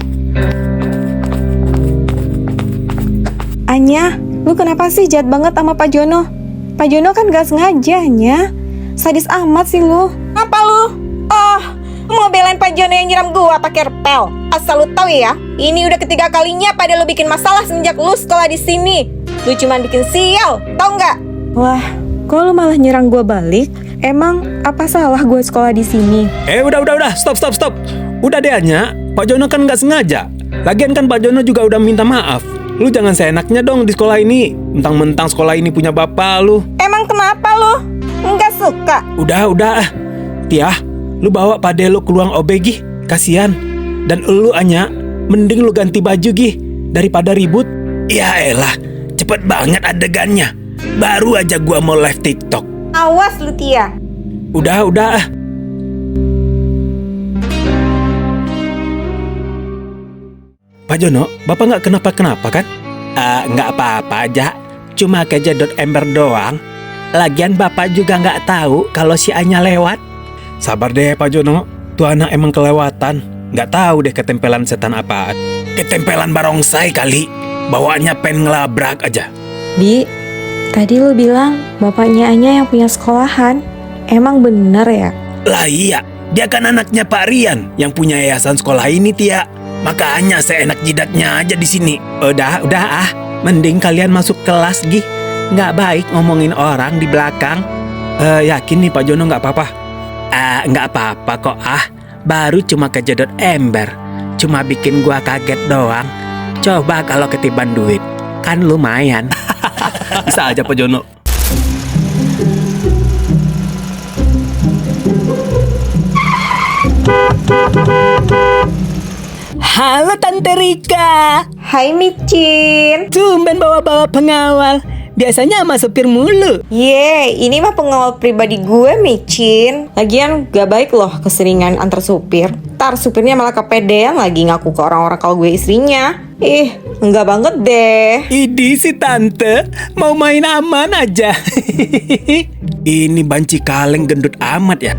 Anya, lu kenapa sih jahat banget sama Pak Jono? Pak Jono kan gak sengaja, Anya. Sadis amat sih lu. Apa lu? Oh, lu mau belain Pak Jono yang nyiram gua pakai repel. Asal lu tahu ya, ini udah ketiga kalinya pada lu bikin masalah semenjak lu sekolah di sini. Lu cuman bikin sial, tau nggak? Wah, kok lu malah nyerang gua balik? Emang apa salah gua sekolah di sini? Udah, stop. Udah deh Anya, Pak Jono kan nggak sengaja. Lagian kan Pak Jono juga udah minta maaf. Lu jangan seenaknya dong di sekolah ini. Mentang-mentang sekolah ini punya bapak lu. Emang kenapa lu? Nggak suka? Udah. Tiah, lu bawa pade lu ke ruang OB Gih. Kasian. Dan lu Anya, mending lu ganti baju Gih. Daripada ribut. Ya elah, cepet banget adegannya. Baru aja gua mau live TikTok. Awas lu Tia. Udah. Pak Jono, Bapak nggak kenapa-kenapa kan? Nggak apa-apa aja, cuma kejedot ember doang. Lagian Bapak juga nggak tahu kalau si Anya lewat. Sabar deh Pak Jono, tuh anak emang kelewatan. Nggak tahu deh ketempelan setan apaan. Ketempelan barongsai kali, bawaannya pengen ngelabrak aja. Bi, tadi lu bilang bapaknya Anya yang punya sekolahan. Emang bener ya? Lah iya, dia kan anaknya Pak Rian yang punya yayasan sekolah ini Tia. Makanya seenak jidatnya aja di sini. Udah mending kalian masuk kelas Gih. Nggak baik ngomongin orang di belakang. Yakin nih Pak Jono nggak apa-apa? Nggak apa-apa kok baru cuma kejedot ember. Cuma bikin gua kaget doang. Coba kalau ketiban duit, kan lumayan. Bisa aja Pak Jono. Halo Tante Rika. Hai Micin. Tumben bawa-bawa pengawal. Biasanya sama supir mulu. Ini mah pengawal pribadi gue, Micin. Lagian gak baik loh keseringan antar supir. Ntar supirnya malah kepedean lagi ngaku ke orang-orang kalau gue istrinya. Enggak banget deh. Idi si Tante mau main aman aja. Ini banci kaleng gendut amat ya.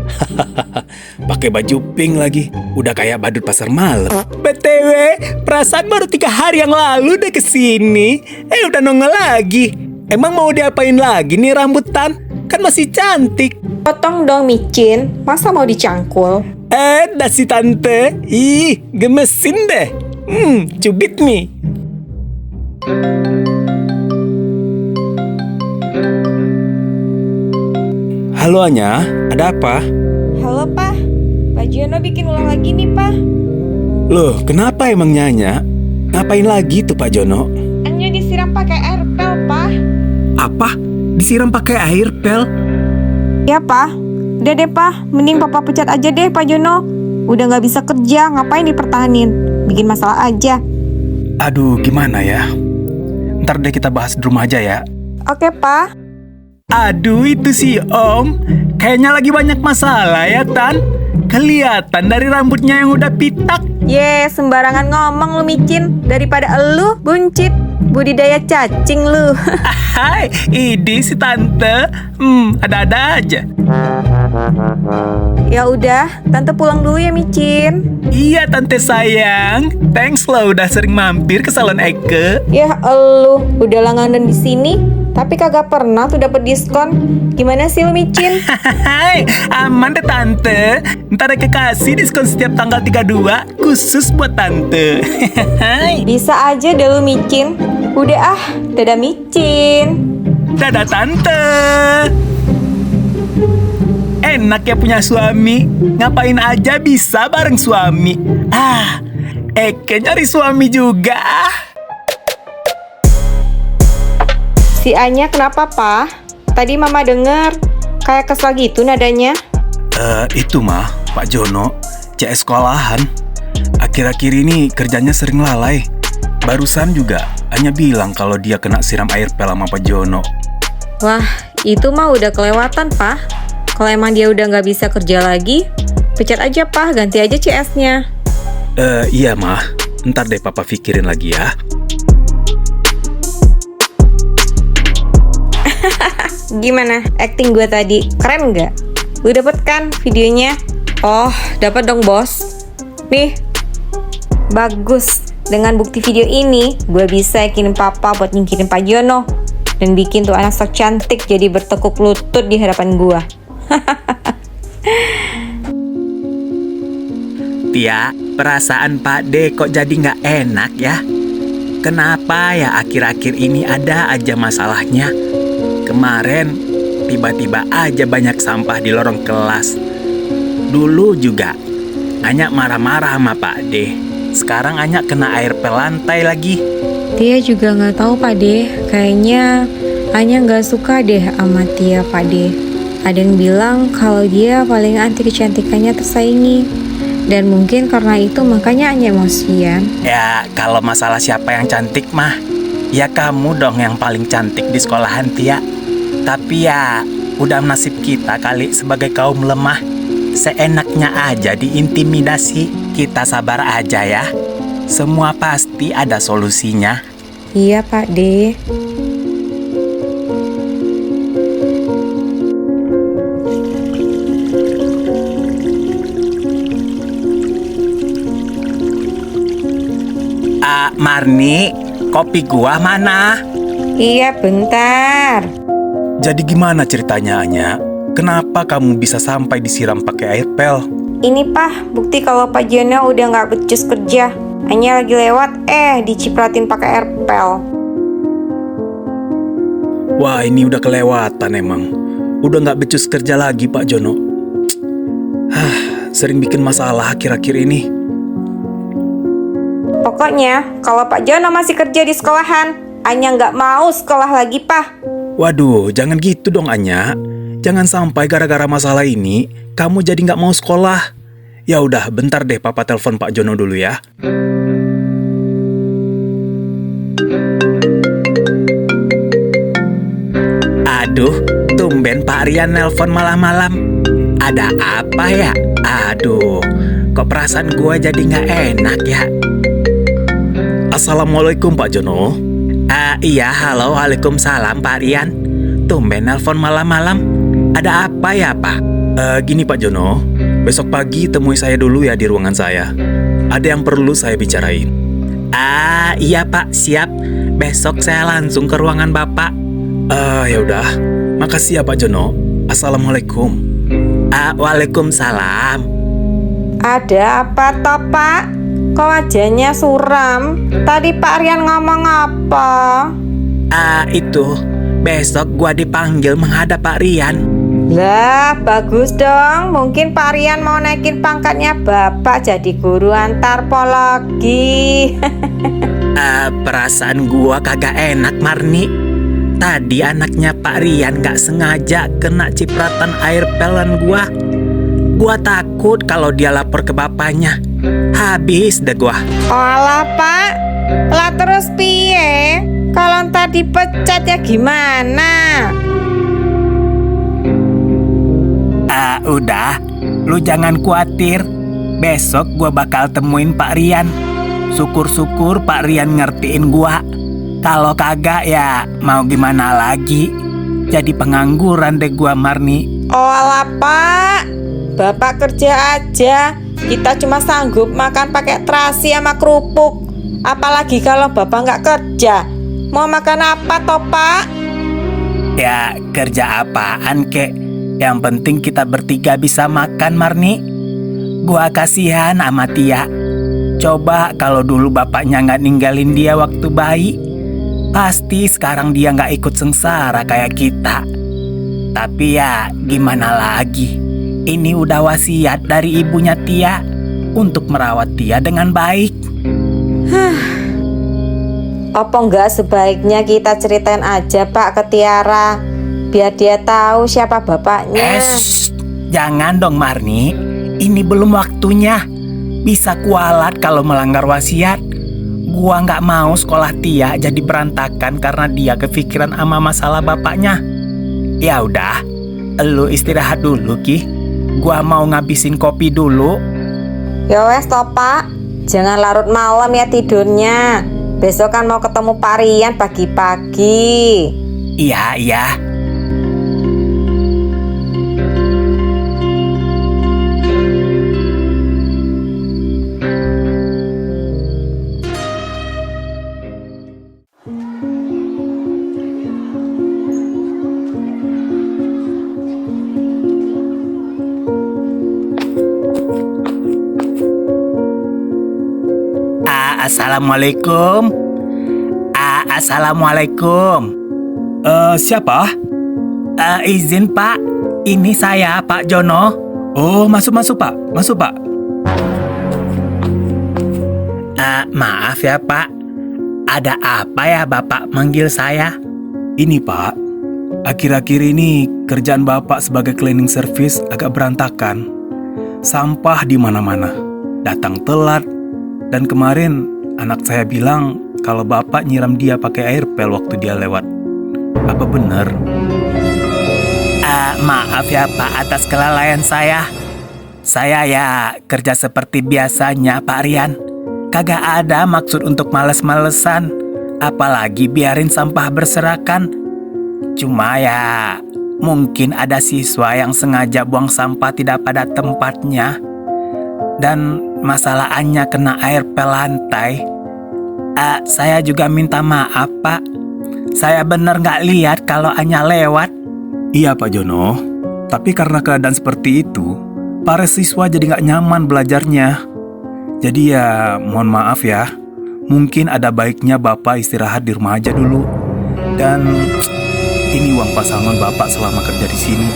Pakai baju pink lagi. Udah kayak badut pasar malam. BTW, perasaan baru 3 hari yang lalu udah kesini. Udah nongol lagi. Emang mau diapain lagi nih rambutan? Kan masih cantik. Potong dong Micin. Masa mau dicangkul? Dah si Tante. Gemesin deh. Cubit nih. Halo Anya, ada apa? Halo Pak, Pak Jono bikin ulang lagi nih Pak. Loh, kenapa emang Nya? Ngapain lagi tuh Pak Jono? Anya disiram pakai air pel Pak. Apa? Disiram pakai air pel? Ya Pak, udah deh Pak, mending Papa pecat aja deh Pak Jono. Udah gak bisa kerja, ngapain dipertahanin? Bikin masalah aja. Aduh, gimana ya? Ntar deh kita bahas di rumah aja ya. Oke Pak. Aduh, itu si Om kayaknya lagi banyak masalah ya Tan. Kelihatan dari rambutnya yang udah pitak. Sembarangan ngomong lu Micin. Daripada elu buncit, budidaya cacing lu. Hai, ini si Tante. Ada-ada aja. Ya udah, Tante pulang dulu ya Micin. Iya tante sayang, thanks lo udah sering mampir ke salon Eke. Ya elu, udah langganan di sini, tapi kagak pernah tuh dapet diskon. Gimana sih lu Micin? Hai, aman deh tante. Ntar Eke kasih diskon setiap tanggal 32 khusus buat tante. Hai. Bisa aja deh lu Micin. Udah ah, dadah Micin. Dadah tante. Enak ya punya suami. Ngapain aja bisa bareng suami. Eke nyari suami juga. Si Anya kenapa, Pak? Tadi Mama denger kayak kesel gitu nadanya. Itu mah Pak Jono, CS sekolahan. Akhir-akhir ini kerjanya sering lalai. Barusan juga Anya bilang kalau dia kena siram air pel sama Pak Jono. Wah, itu mah udah kelewatan, Pak. Kalau emang dia udah nggak bisa kerja lagi, pecat aja, Pak. Ganti aja CS-nya. Iya mah, ntar deh papa pikirin lagi ya. Gimana acting gue tadi? Keren nggak? Lu dapet kan videonya? Oh, dapat dong bos. Nih, bagus. Dengan bukti video ini, gue bisa yakinin papa buat nyingkirin Pak Jono dan bikin tuh anak sok cantik jadi bertekuk lutut di hadapan gue. Tia, perasaan Pak D kok jadi nggak enak ya? Kenapa ya akhir-akhir ini ada aja masalahnya? Kemarin tiba-tiba aja banyak sampah di lorong kelas. Dulu juga Anya marah-marah sama Pak D. Sekarang Anya kena air pel lantai lagi. Tia juga nggak tahu Pak De. Kayaknya Anya nggak suka deh sama Tia Pak De. Ada yang bilang kalau dia paling anti kecantikannya tersaingi. Dan mungkin karena itu makanya Anya emosian. Ya kalau masalah siapa yang cantik mah, ya kamu dong yang paling cantik di sekolahan Tia. Tapi ya udah nasib kita kali sebagai kaum lemah. Seenaknya aja diintimidasi. Kita sabar aja ya. Semua pasti ada solusinya. Iya Pak De. Marni, kopi gua mana? Iya bentar. Jadi gimana ceritanya Anya? Kenapa kamu bisa sampai disiram pakai air pel? Ini Pak, bukti kalau Pak Jono udah nggak becus kerja. Anya lagi lewat, dicipratin pakai air pel. Wah ini udah kelewatan emang. Udah nggak becus kerja lagi Pak Jono. Sering bikin masalah akhir-akhir ini. Pokoknya, kalau Pak Jono masih kerja di sekolahan, Anya nggak mau sekolah lagi, Pak. Waduh, jangan gitu dong Anya. Jangan sampai gara-gara masalah ini, kamu jadi nggak mau sekolah. Ya udah, bentar deh Papa telepon Pak Jono dulu ya. Aduh, tumben Pak Rian nelpon malam-malam. Ada apa ya? Aduh, kok perasaan gua jadi nggak enak ya? Assalamualaikum Pak Jono. Iya, halo, waalaikumsalam Pak Rian. Tumben nelpon malam-malam. Ada apa ya Pak? Gini Pak Jono, besok pagi temui saya dulu ya di ruangan saya. Ada yang perlu saya bicarain. Iya Pak, siap. Besok saya langsung ke ruangan Bapak. Ya udah. Makasih ya Pak Jono. Assalamualaikum. Waalaikumsalam. Ada apa toh, Pak? Kok wajahnya suram? Tadi Pak Rian ngomong apa? Itu. Besok gua dipanggil menghadap Pak Rian. Lah, bagus dong. Mungkin Pak Rian mau naikin pangkatnya Bapak jadi guru antarpologi. Perasaan gua kagak enak, Marni. Tadi anaknya Pak Rian gak sengaja kena cipratan air pelan gua. Gua takut kalau dia lapor ke bapaknya. Habis deh gua. Olah Pak, lah terus piye? Kalau ntar dipecat ya gimana? Udah, lu jangan khawatir. Besok gua bakal temuin Pak Rian. Syukur-syukur Pak Rian ngertiin gua. Kalau kagak ya mau gimana lagi. Jadi pengangguran deh gua, Marni. Oalah Pak, Bapak kerja aja. Kita cuma sanggup makan pakai terasi sama kerupuk. Apalagi kalau Bapak nggak kerja. Mau makan apa toh Pak? Ya kerja apaan kek? Yang penting kita bertiga bisa makan, Marni. Gua kasihan sama Tia. Coba kalau dulu bapaknya nggak ninggalin dia waktu bayi, pasti sekarang dia nggak ikut sengsara kayak kita. Tapi ya gimana lagi, ini udah wasiat dari ibunya Tia untuk merawat Tia dengan baik. Apa enggak sebaiknya kita ceritain aja Pak ke Tiara, biar dia tahu siapa bapaknya. Jangan dong Marni, ini belum waktunya. Bisa kualat kalau melanggar wasiat. Gua nggak mau sekolah Tia jadi berantakan karena dia kepikiran sama masalah bapaknya. Ya udah, lu istirahat dulu Ki. Gua mau ngabisin kopi dulu. Ya wes toh Pak, jangan larut malam ya tidurnya. Besok kan mau ketemu Pak Rian pagi-pagi. Iya, iya. Assalamualaikum. Assalamualaikum. Siapa? Izin Pak, ini saya Pak Jono. Oh, masuk Pak. Masuk Pak. Maaf ya Pak, ada apa ya Bapak manggil saya? Ini Pak, akhir-akhir ini kerjaan Bapak sebagai cleaning service agak berantakan. Sampah di mana-mana, datang telat. Dan kemarin anak saya bilang kalau Bapak nyiram dia pakai air pel waktu dia lewat. Apa benar? Maaf ya Pak atas kelalaian saya. Saya ya kerja seperti biasanya Pak Rian. Kagak ada maksud untuk males-malesan. Apalagi biarin sampah berserakan. Cuma ya mungkin ada siswa yang sengaja buang sampah tidak pada tempatnya. Dan masalahnya kena air pel lantai. Saya juga minta maaf Pak. Saya bener gak lihat kalau Anya lewat. Iya Pak Jono, tapi karena keadaan seperti itu, para siswa jadi gak nyaman belajarnya. Jadi ya mohon maaf ya. Mungkin ada baiknya Bapak istirahat di rumah aja dulu. Dan ini uang pasangan Bapak selama kerja di sini.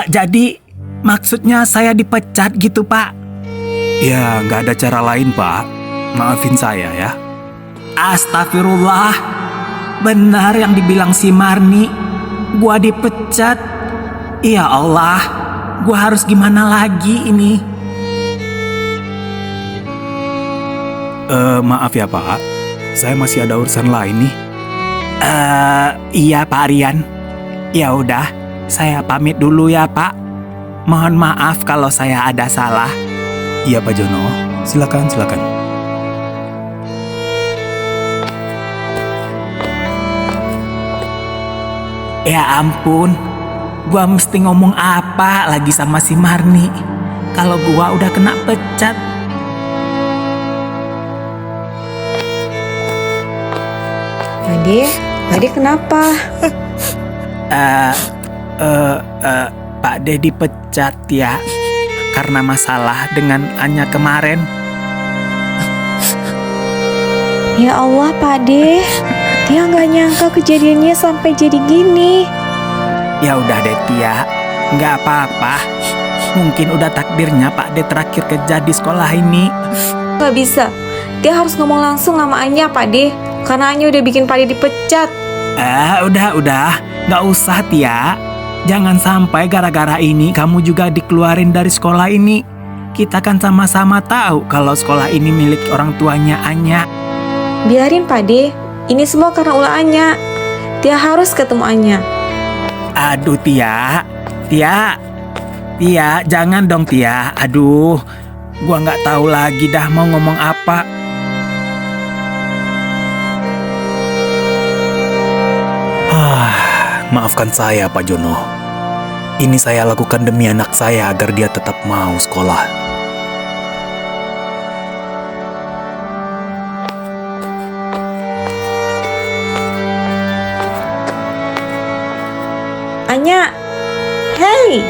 Jadi maksudnya saya dipecat gitu Pak? Ya, nggak ada cara lain, Pak. Maafin saya ya. Astagfirullah. Benar yang dibilang si Marni. Gua dipecat. Ya Allah, gua harus gimana lagi ini? Maaf ya, Pak. Saya masih ada urusan lain nih. Iya Pak Rian. Ya udah, saya pamit dulu ya Pak. Mohon maaf kalau saya ada salah. Iya Pak Jono, silakan. Ya ampun, gua mesti ngomong apa lagi sama si Marni kalau gua udah kena pecat. Ade kenapa? Pak De dipecat ya. Karena masalah dengan Anya kemarin. Ya Allah Pak De, dia nggak nyangka kejadiannya sampai jadi gini. Ya udah deh Tia, nggak apa-apa. Mungkin udah takdirnya Pak De terakhir kerja di sekolah ini. Nggak bisa, dia harus ngomong langsung sama Anya Pak De, karena Anya udah bikin Pak De dipecat. Udah, nggak usah Tia. Jangan sampai gara-gara ini kamu juga dikeluarin dari sekolah ini. Kita kan sama-sama tahu kalau sekolah ini milik orang tuanya Anya. Biarin Pak De, ini semua karena ulah Anya. Dia harus ketemu Anya. Aduh Tia, jangan dong Tia. Aduh, gua nggak tahu lagi dah mau ngomong apa. Maafkan saya Pak Jono. Ini saya lakukan demi anak saya agar dia tetap mau sekolah. Anya, hey,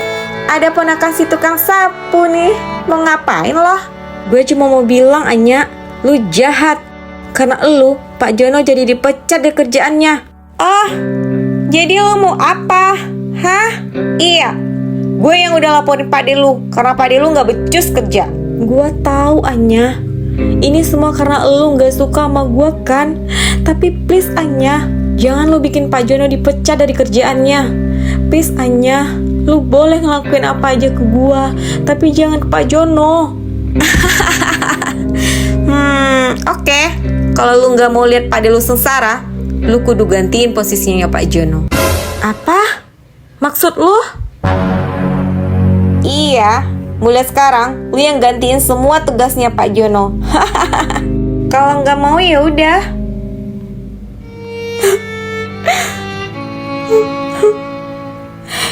ada ponakan si tukang sapu nih. Mau ngapain loh? Gue cuma mau bilang, Anya, lu jahat. Karena lu, Pak Jono jadi dipecat dari kerjaannya. Oh, jadi lu mau apa? Hah? Iya, gue yang udah laporin Pak De lu karena Pak De lu gak becus kerja. Gue tahu, Anya. Ini semua karena lu gak suka sama gue kan? Tapi please, Anya, jangan lu bikin Pak Jono dipecat dari kerjaannya. Please, Anya, lu boleh ngelakuin apa aja ke gua, tapi jangan ke Pak Jono. Oke. Kalau lu nggak mau lihat Pak De lu sengsara, lu kudu gantiin posisinya Pak Jono. Apa? Maksud lu? Iya, mulai sekarang lu yang gantiin semua tugasnya Pak Jono. Kalau nggak mau ya udah.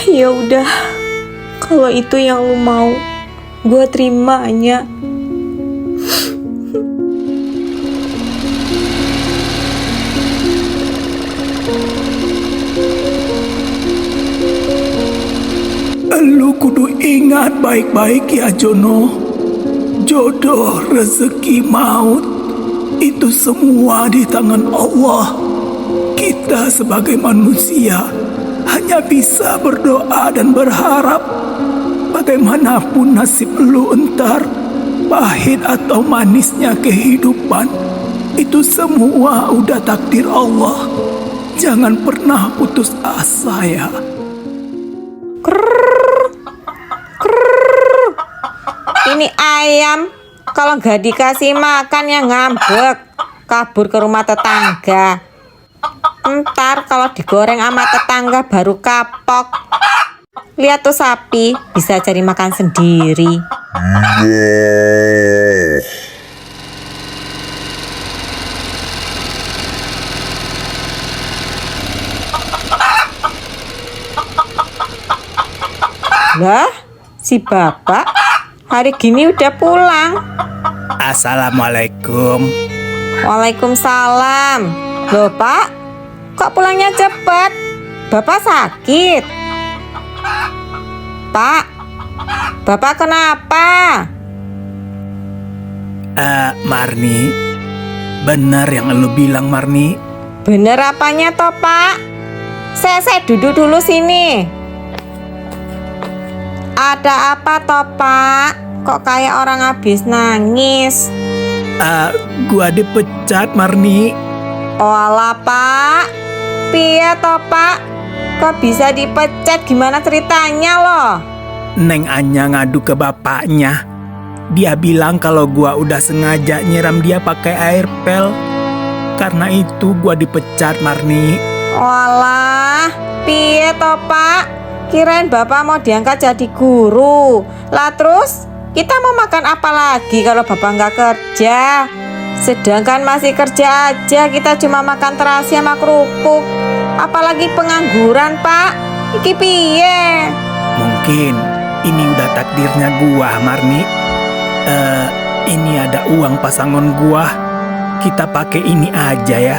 Ya udah, kalau itu yang lu mau, gue terima, Anya. Lu kudu ingat baik-baik ya Jono. Jodoh, rezeki, maut, itu semua di tangan Allah. Kita sebagai manusia hanya bisa berdoa dan berharap. Bagaimanapun nasib lu entar, pahit atau manisnya kehidupan, itu semua udah takdir Allah. Jangan pernah putus asa ya. Ini ayam, kalau gak dikasih makan ya ngambek, kabur ke rumah tetangga. Ntar kalau digoreng sama tetangga baru kapok. Lihat tuh sapi, bisa cari makan sendiri. Lah, si bapak hari gini udah pulang. Assalamualaikum. Waalaikumsalam. Loh Pak, kok pulangnya cepet? Bapak sakit? Pak, Bapak kenapa? Marni, benar yang lu bilang Marni. Bener apanya toh Pak? Saya duduk dulu sini. Ada apa toh Pak? Kok kayak orang habis nangis? Gua dipecat Marni. Olah Pak, piye toh Pak? Kok bisa dipecat, gimana ceritanya loh? Neng Anya ngadu ke bapaknya. Dia bilang kalau gua udah sengaja nyiram dia pakai air pel. Karena itu gua dipecat Marni. Walah, piye toh Pak? Kirain Bapak mau diangkat jadi guru. Lah terus, kita mau makan apa lagi kalau Bapak nggak kerja? Sedangkan masih kerja aja kita cuma makan terasi sama kerupuk. Apalagi pengangguran Pak. Iki piye? Mungkin ini udah takdirnya gua Marni. Ini ada uang pasangan gua. Kita pakai ini aja ya.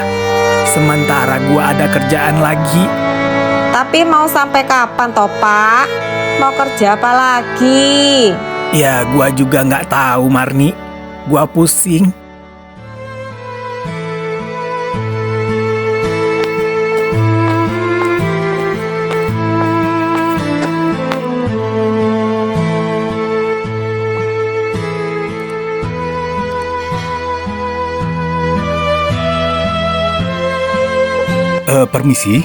Sementara gua ada kerjaan lagi. Tapi mau sampai kapan toh Pak? Mau kerja apa lagi? Ya gua juga nggak tahu Marni. Gua pusing. Permisi,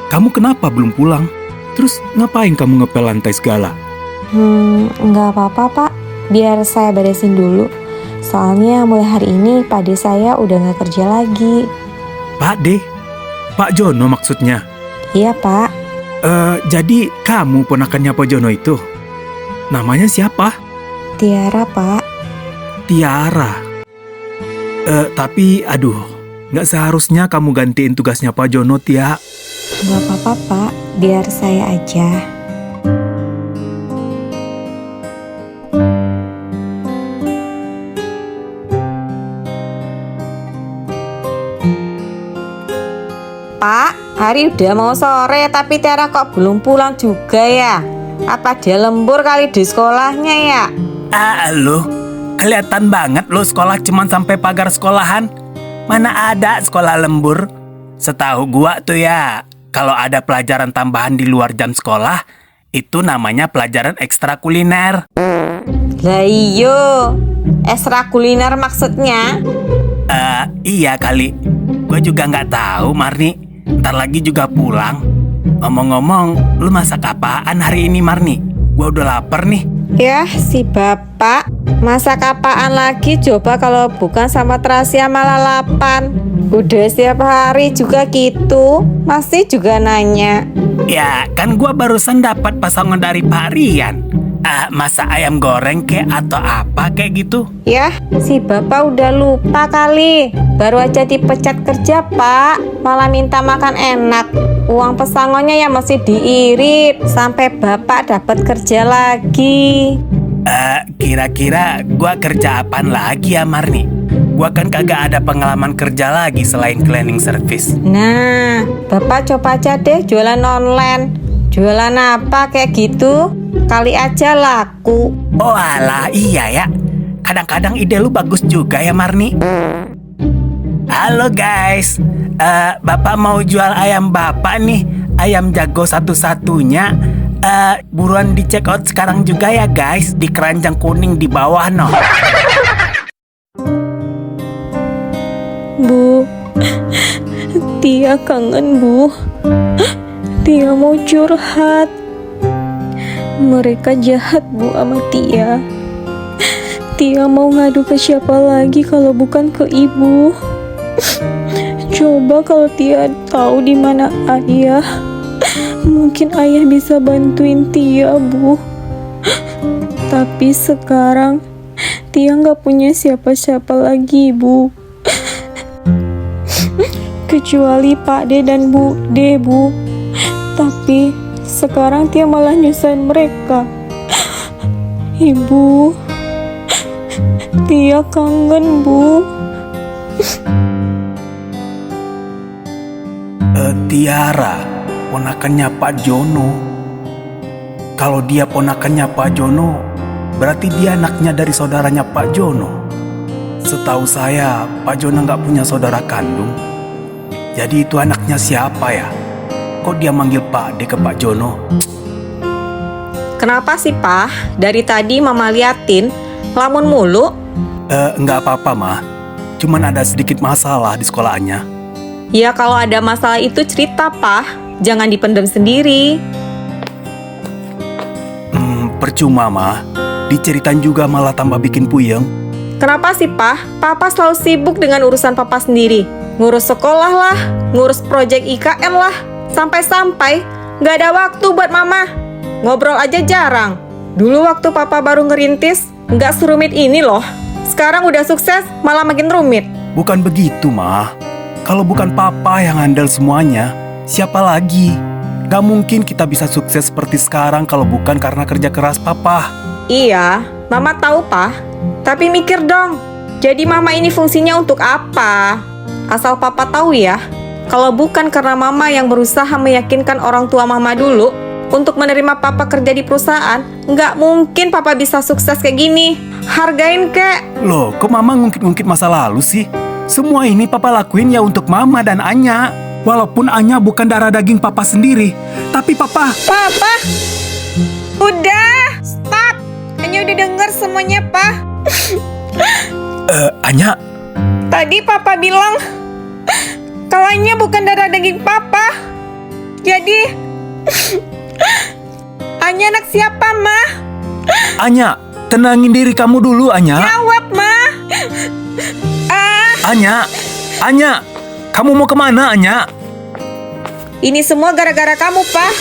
kamu kenapa belum pulang? Terus ngapain kamu ngepel lantai segala? Nggak apa-apa Pak, biar saya beresin dulu. Soalnya mulai hari ini Pak De saya udah nggak kerja lagi. Pak De? Pak Jono maksudnya? Iya Pak. Jadi kamu ponakannya Pak Jono itu? Namanya siapa? Tiara Pak. Tiara. Tapi aduh, nggak seharusnya kamu gantiin tugasnya Pak Jono, Tia. Nggak apa-apa Pak, biar saya aja. Ini udah mau sore tapi Tiara kok belum pulang juga ya? Apa dia lembur kali di sekolahnya ya? Lu, kelihatan banget lo sekolah cuman sampai pagar sekolahan. Mana ada sekolah lembur? Setahu gua tuh ya, kalau ada pelajaran tambahan di luar jam sekolah, itu namanya pelajaran ekstrakuliner. Lah iyo, ekstrakuliner maksudnya? Iya kali. Gue juga nggak tahu, Marni. Ntar lagi juga pulang. Ngomong-ngomong, lu masak apaan hari ini, Marni? Gue udah lapar nih. Ya, si bapak masak apaan lagi coba kalau bukan sama terasi sama lalapan. Udah setiap hari juga gitu, masih juga nanya. Ya, kan gue barusan dapat pesangon dari Pak Rian. Masak ayam goreng kek atau apa kayak gitu. Ya, si bapak udah lupa kali. Baru aja dipecat kerja, Pak. Malah minta makan enak. Uang pesangonnya ya masih diirit sampai bapak dapat kerja lagi. Kira-kira gue kerja apaan lagi ya, Marni? Gue kan kagak ada pengalaman kerja lagi selain cleaning service. Nah, bapak coba aja deh jualan online. Jualan apa kayak gitu? Kali aja laku. Oh alah, iya ya. Kadang-kadang ide lu bagus juga ya, Marni. Halo guys, Bapak mau jual ayam Bapak nih. Ayam jago satu-satunya. Buruan di check out sekarang juga ya guys. Di keranjang kuning di bawah no. Bu, Tia kangen bu. Tia mau curhat. Mereka jahat bu sama Tia. Tia mau ngadu ke siapa lagi kalau bukan ke ibu. Coba kalau Tia tahu di mana ayah, mungkin ayah bisa bantuin Tia bu. Tapi sekarang Tia nggak punya siapa-siapa lagi bu. Kecuali Pak D dan Bu D bu. Tapi sekarang Tia malah nyusahin mereka. Ibu, Tia kangen bu. Tiara, ponakannya Pak Jono. Kalau dia ponakannya Pak Jono, berarti dia anaknya dari saudaranya Pak Jono. Setahu saya, Pak Jono nggak punya saudara kandung. Jadi itu anaknya siapa ya? Kok dia manggil Pak D ke Pak Jono? Kenapa sih Pak? Dari tadi Mama liatin ngelamun mulu. Nggak apa-apa, Ma. Cuman ada sedikit masalah di sekolahannya. Ya kalau ada masalah itu cerita Pak. Jangan dipendam sendiri. Percuma, Ma. Diceritain juga malah tambah bikin puyeng. Kenapa sih Pak? Papa selalu sibuk dengan urusan Papa sendiri. Ngurus sekolah lah, ngurus proyek IKN lah. Sampai-sampai nggak ada waktu buat Mama. Ngobrol aja jarang. Dulu waktu Papa baru ngerintis, nggak serumit ini loh. Sekarang udah sukses, malah makin rumit. Bukan begitu, Ma. Kalau bukan Papa yang handle semuanya, siapa lagi? Gak mungkin kita bisa sukses seperti sekarang kalau bukan karena kerja keras Papa. Iya, Mama tahu Pak. Tapi mikir dong, jadi Mama ini fungsinya untuk apa? Asal Papa tahu ya, kalau bukan karena Mama yang berusaha meyakinkan orang tua Mama dulu untuk menerima Papa kerja di perusahaan, nggak mungkin Papa bisa sukses kayak gini. Hargain kek. Loh, kok Mama ngungkit-ngungkit masa lalu sih? Semua ini Papa lakuin ya untuk Mama dan Anya. Walaupun Anya bukan darah daging Papa sendiri, tapi Papa... Papa! Udah! Stop! Anya udah denger semuanya, Pak. Anya... Tadi Papa bilang kalau Anya bukan darah daging Papa. Jadi Anya anak siapa, Ma? Anya, tenangin diri kamu dulu, Anya. Jawab, Ma. Anya, kamu mau kemana, Anya? Ini semua gara-gara kamu, Pak.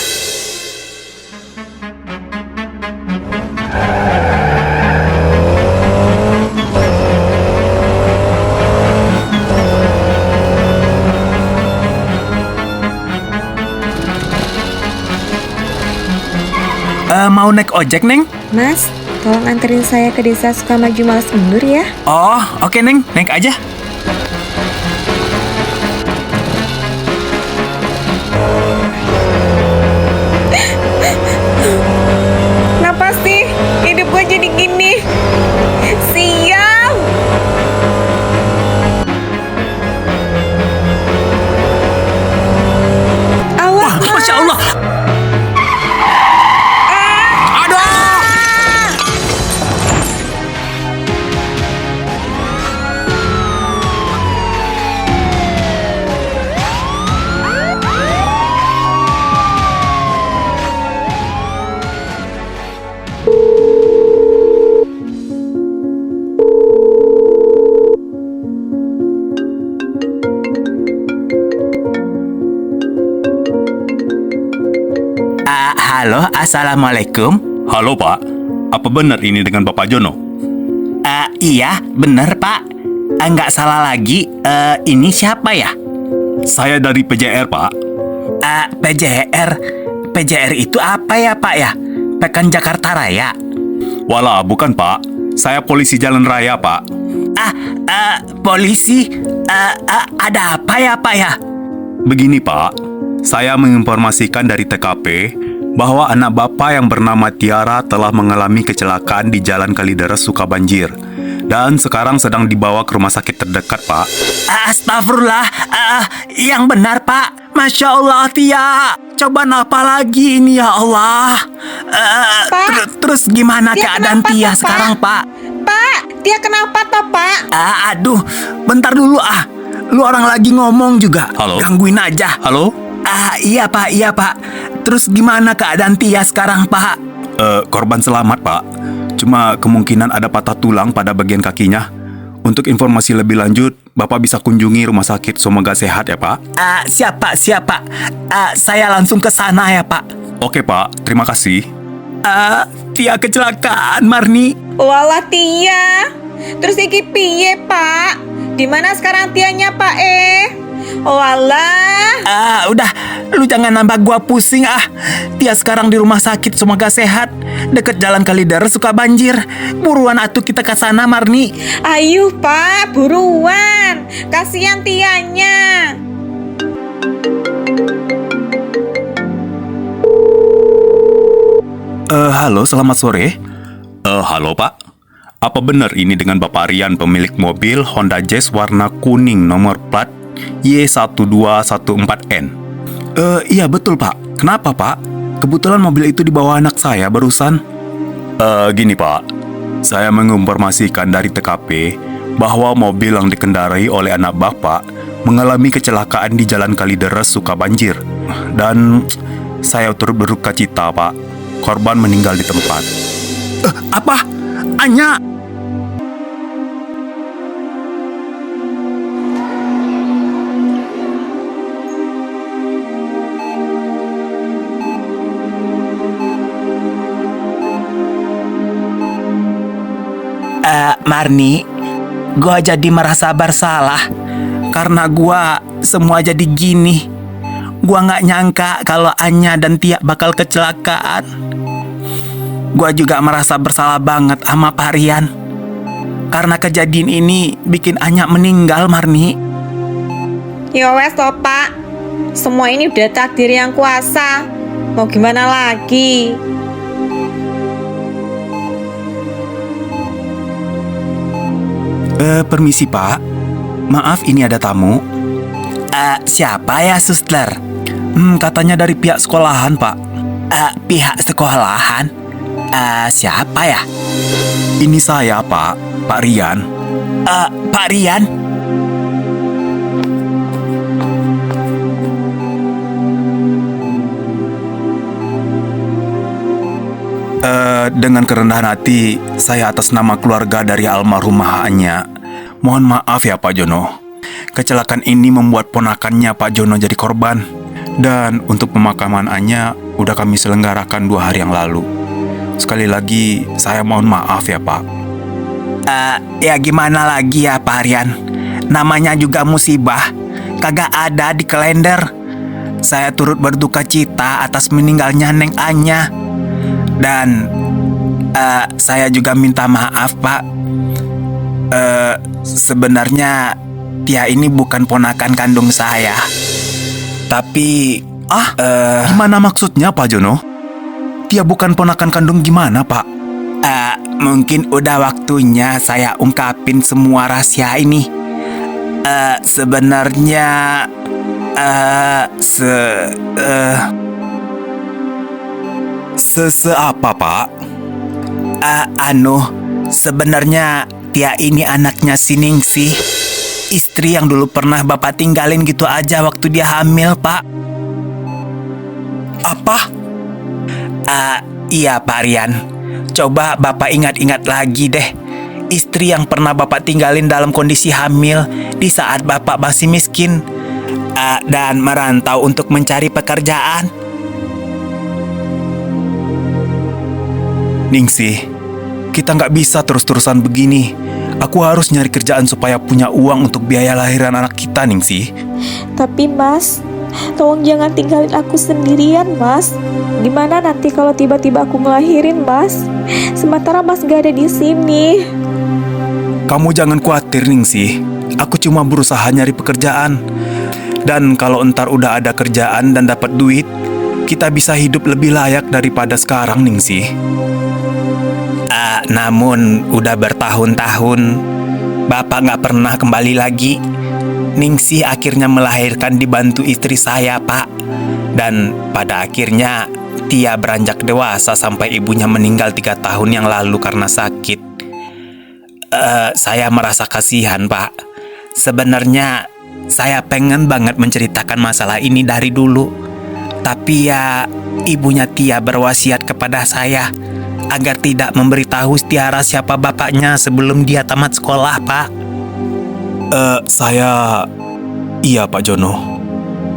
Mau naik ojek, Neng? Mas, tolong anterin saya ke desa Sukamaju Malas Mundur ya. Oh, oke, Neng. Naik aja. Halo, assalamualaikum. Halo Pak, apa benar ini dengan Bapak Jono? Iya, bener Pak. Nggak salah lagi. Ini siapa ya? Saya dari PJR Pak. PJR. PJR itu apa ya Pak ya? Pekan Jakarta Raya. Walah, bukan Pak. Saya polisi jalan raya Pak. Polisi. Ada apa ya Pak ya? Begini Pak, saya menginformasikan dari TKP bahwa anak Bapak yang bernama Tiara telah mengalami kecelakaan di Jalan Kalideres Sukabanjir dan sekarang sedang dibawa ke rumah sakit terdekat Pak. Astagfirullah. Yang benar Pak. Masya Allah Tia. Cobaan apa lagi ini ya Allah? Pak, Terus gimana Tia keadaan kenapa Tia toh, Pak? sekarang Pak? Pak, dia kenapa toh, Pak? Aduh, bentar dulu Lu orang lagi ngomong juga. Halo? Gangguin aja. Halo? Iya Pak. Terus gimana keadaan Tia sekarang Pak? Korban selamat Pak. Cuma kemungkinan ada patah tulang pada bagian kakinya. Untuk informasi lebih lanjut, Bapak bisa kunjungi rumah sakit Semoga Sehat ya Pak. Siapa? Saya langsung ke sana ya Pak. Oke Pak, terima kasih. Tia kecelakaan Marni. Walah Tia. Terus iki piye, Pak? Di mana sekarang Tianya, Pak? Walah. Udah, lu jangan nambah gua pusing Tia sekarang di rumah sakit Semoga Sehat, deket Jalan Kalideres Sukabanjir. Buruan atuh kita ke sana Marni. Ayo, Pak, buruan. Kasihan Tianya. Halo, selamat sore. Halo Pak. Apa benar ini dengan Bapak Rian, pemilik mobil Honda Jazz warna kuning nomor plat Y1214N? Iya betul Pak. Kenapa Pak? Kebetulan mobil itu dibawa anak saya barusan. Gini Pak. Saya menginformasikan dari TKP bahwa mobil yang dikendarai oleh anak Bapak mengalami kecelakaan di Jalan Kalideres Sukabanjir. Dan saya turut berduka cita Pak. Korban meninggal di tempat. Apa? Anya? Marni, gua jadi merasa bersalah karena gua semua jadi gini. Gua nggak nyangka kalau Anya dan Tia bakal kecelakaan. Gua juga merasa bersalah banget sama Pak Rian. Karena kejadian ini bikin Anya meninggal, Marni. Ya wes toh, Pak. Semua ini udah takdir yang kuasa. Mau gimana lagi? Permisi Pak. Maaf ini ada tamu. Siapa ya, suster? Katanya dari pihak sekolahan Pak. Pihak sekolahan? Siapa ya? Ini saya Pak, Pak Rian. Pak Rian? Dengan kerendahan hati, saya atas nama keluarga dari almarhumah Anya, mohon maaf ya Pak Jono. Kecelakaan ini membuat ponakannya Pak Jono jadi korban. Dan untuk pemakaman Anya udah kami selenggarakan 2 hari yang lalu. Sekali lagi, saya mohon maaf ya Pak. Ya gimana lagi ya Pak Rian? Namanya juga musibah, kagak ada di kalender. Saya turut berduka cita atas meninggalnya Neng Anya. Dan saya juga minta maaf Pak. Sebenarnya Tia ini bukan ponakan kandung saya. Tapi gimana maksudnya Pak Jono? Tia bukan ponakan kandung gimana Pak? Mungkin udah waktunya saya ungkapin semua rahasia ini. Sebenarnya apa Pak? Sebenarnya Tia ini anaknya si Ningsih, istri yang dulu pernah Bapak tinggalin gitu aja waktu dia hamil, Pak. Apa? Iya Pak Rian. Coba Bapak ingat-ingat lagi deh. Istri yang pernah Bapak tinggalin dalam kondisi hamil di saat Bapak masih miskin dan merantau untuk mencari pekerjaan. Ningsih, kita nggak bisa terus-terusan begini. Aku harus nyari kerjaan supaya punya uang untuk biaya lahiran anak kita, Ningsih. Tapi Mas, tolong jangan tinggalin aku sendirian, Mas. Gimana nanti kalau tiba-tiba aku ngelahirin, Mas? Sementara Mas gak ada di sini. Kamu jangan khawatir, Ningsih. Aku cuma berusaha nyari pekerjaan. Dan kalau entar udah ada kerjaan dan dapat duit, kita bisa hidup lebih layak daripada sekarang, Ningsih. Namun udah bertahun-tahun Bapak nggak pernah kembali lagi. Ningsih akhirnya melahirkan dibantu istri saya, Pak. Dan pada akhirnya Tia beranjak dewasa sampai ibunya meninggal 3 tahun yang lalu karena sakit. Saya merasa kasihan, Pak. Sebenarnya saya pengen banget menceritakan masalah ini dari dulu. Tapi ya, ibunya Tia berwasiat kepada saya agar tidak memberitahu Tiara siapa bapaknya sebelum dia tamat sekolah, Pak. Iya, Pak Jono.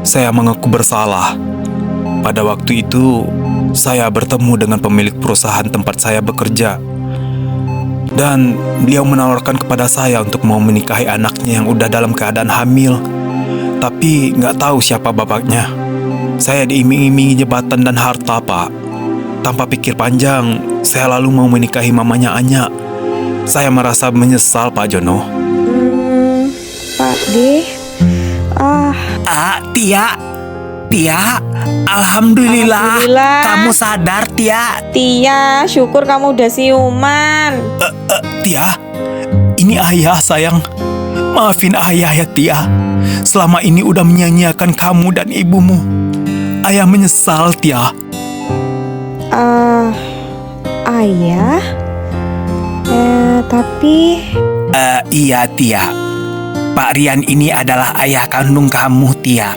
Saya mengaku bersalah. Pada waktu itu, saya bertemu dengan pemilik perusahaan tempat saya bekerja. Dan beliau menawarkan kepada saya untuk mau menikahi anaknya yang udah dalam keadaan hamil. Tapi nggak tahu siapa bapaknya. Saya diiming-imingi jabatan dan harta, Pak. Tanpa pikir panjang, saya lalu mau menikahi mamanya Anya. Saya merasa menyesal, Pak Jono. Pak D. Tia, Alhamdulillah. Kamu sadar, Tia. Tia, syukur kamu udah siuman. Tia, ini ayah, sayang. Maafin ayah ya, Tia. Selama ini udah menyanyiakan kamu dan ibumu. Ayah menyesal, Tia. Ayah? Tapi... Iya, Tia. Pak Rian ini adalah ayah kandung kamu, Tia.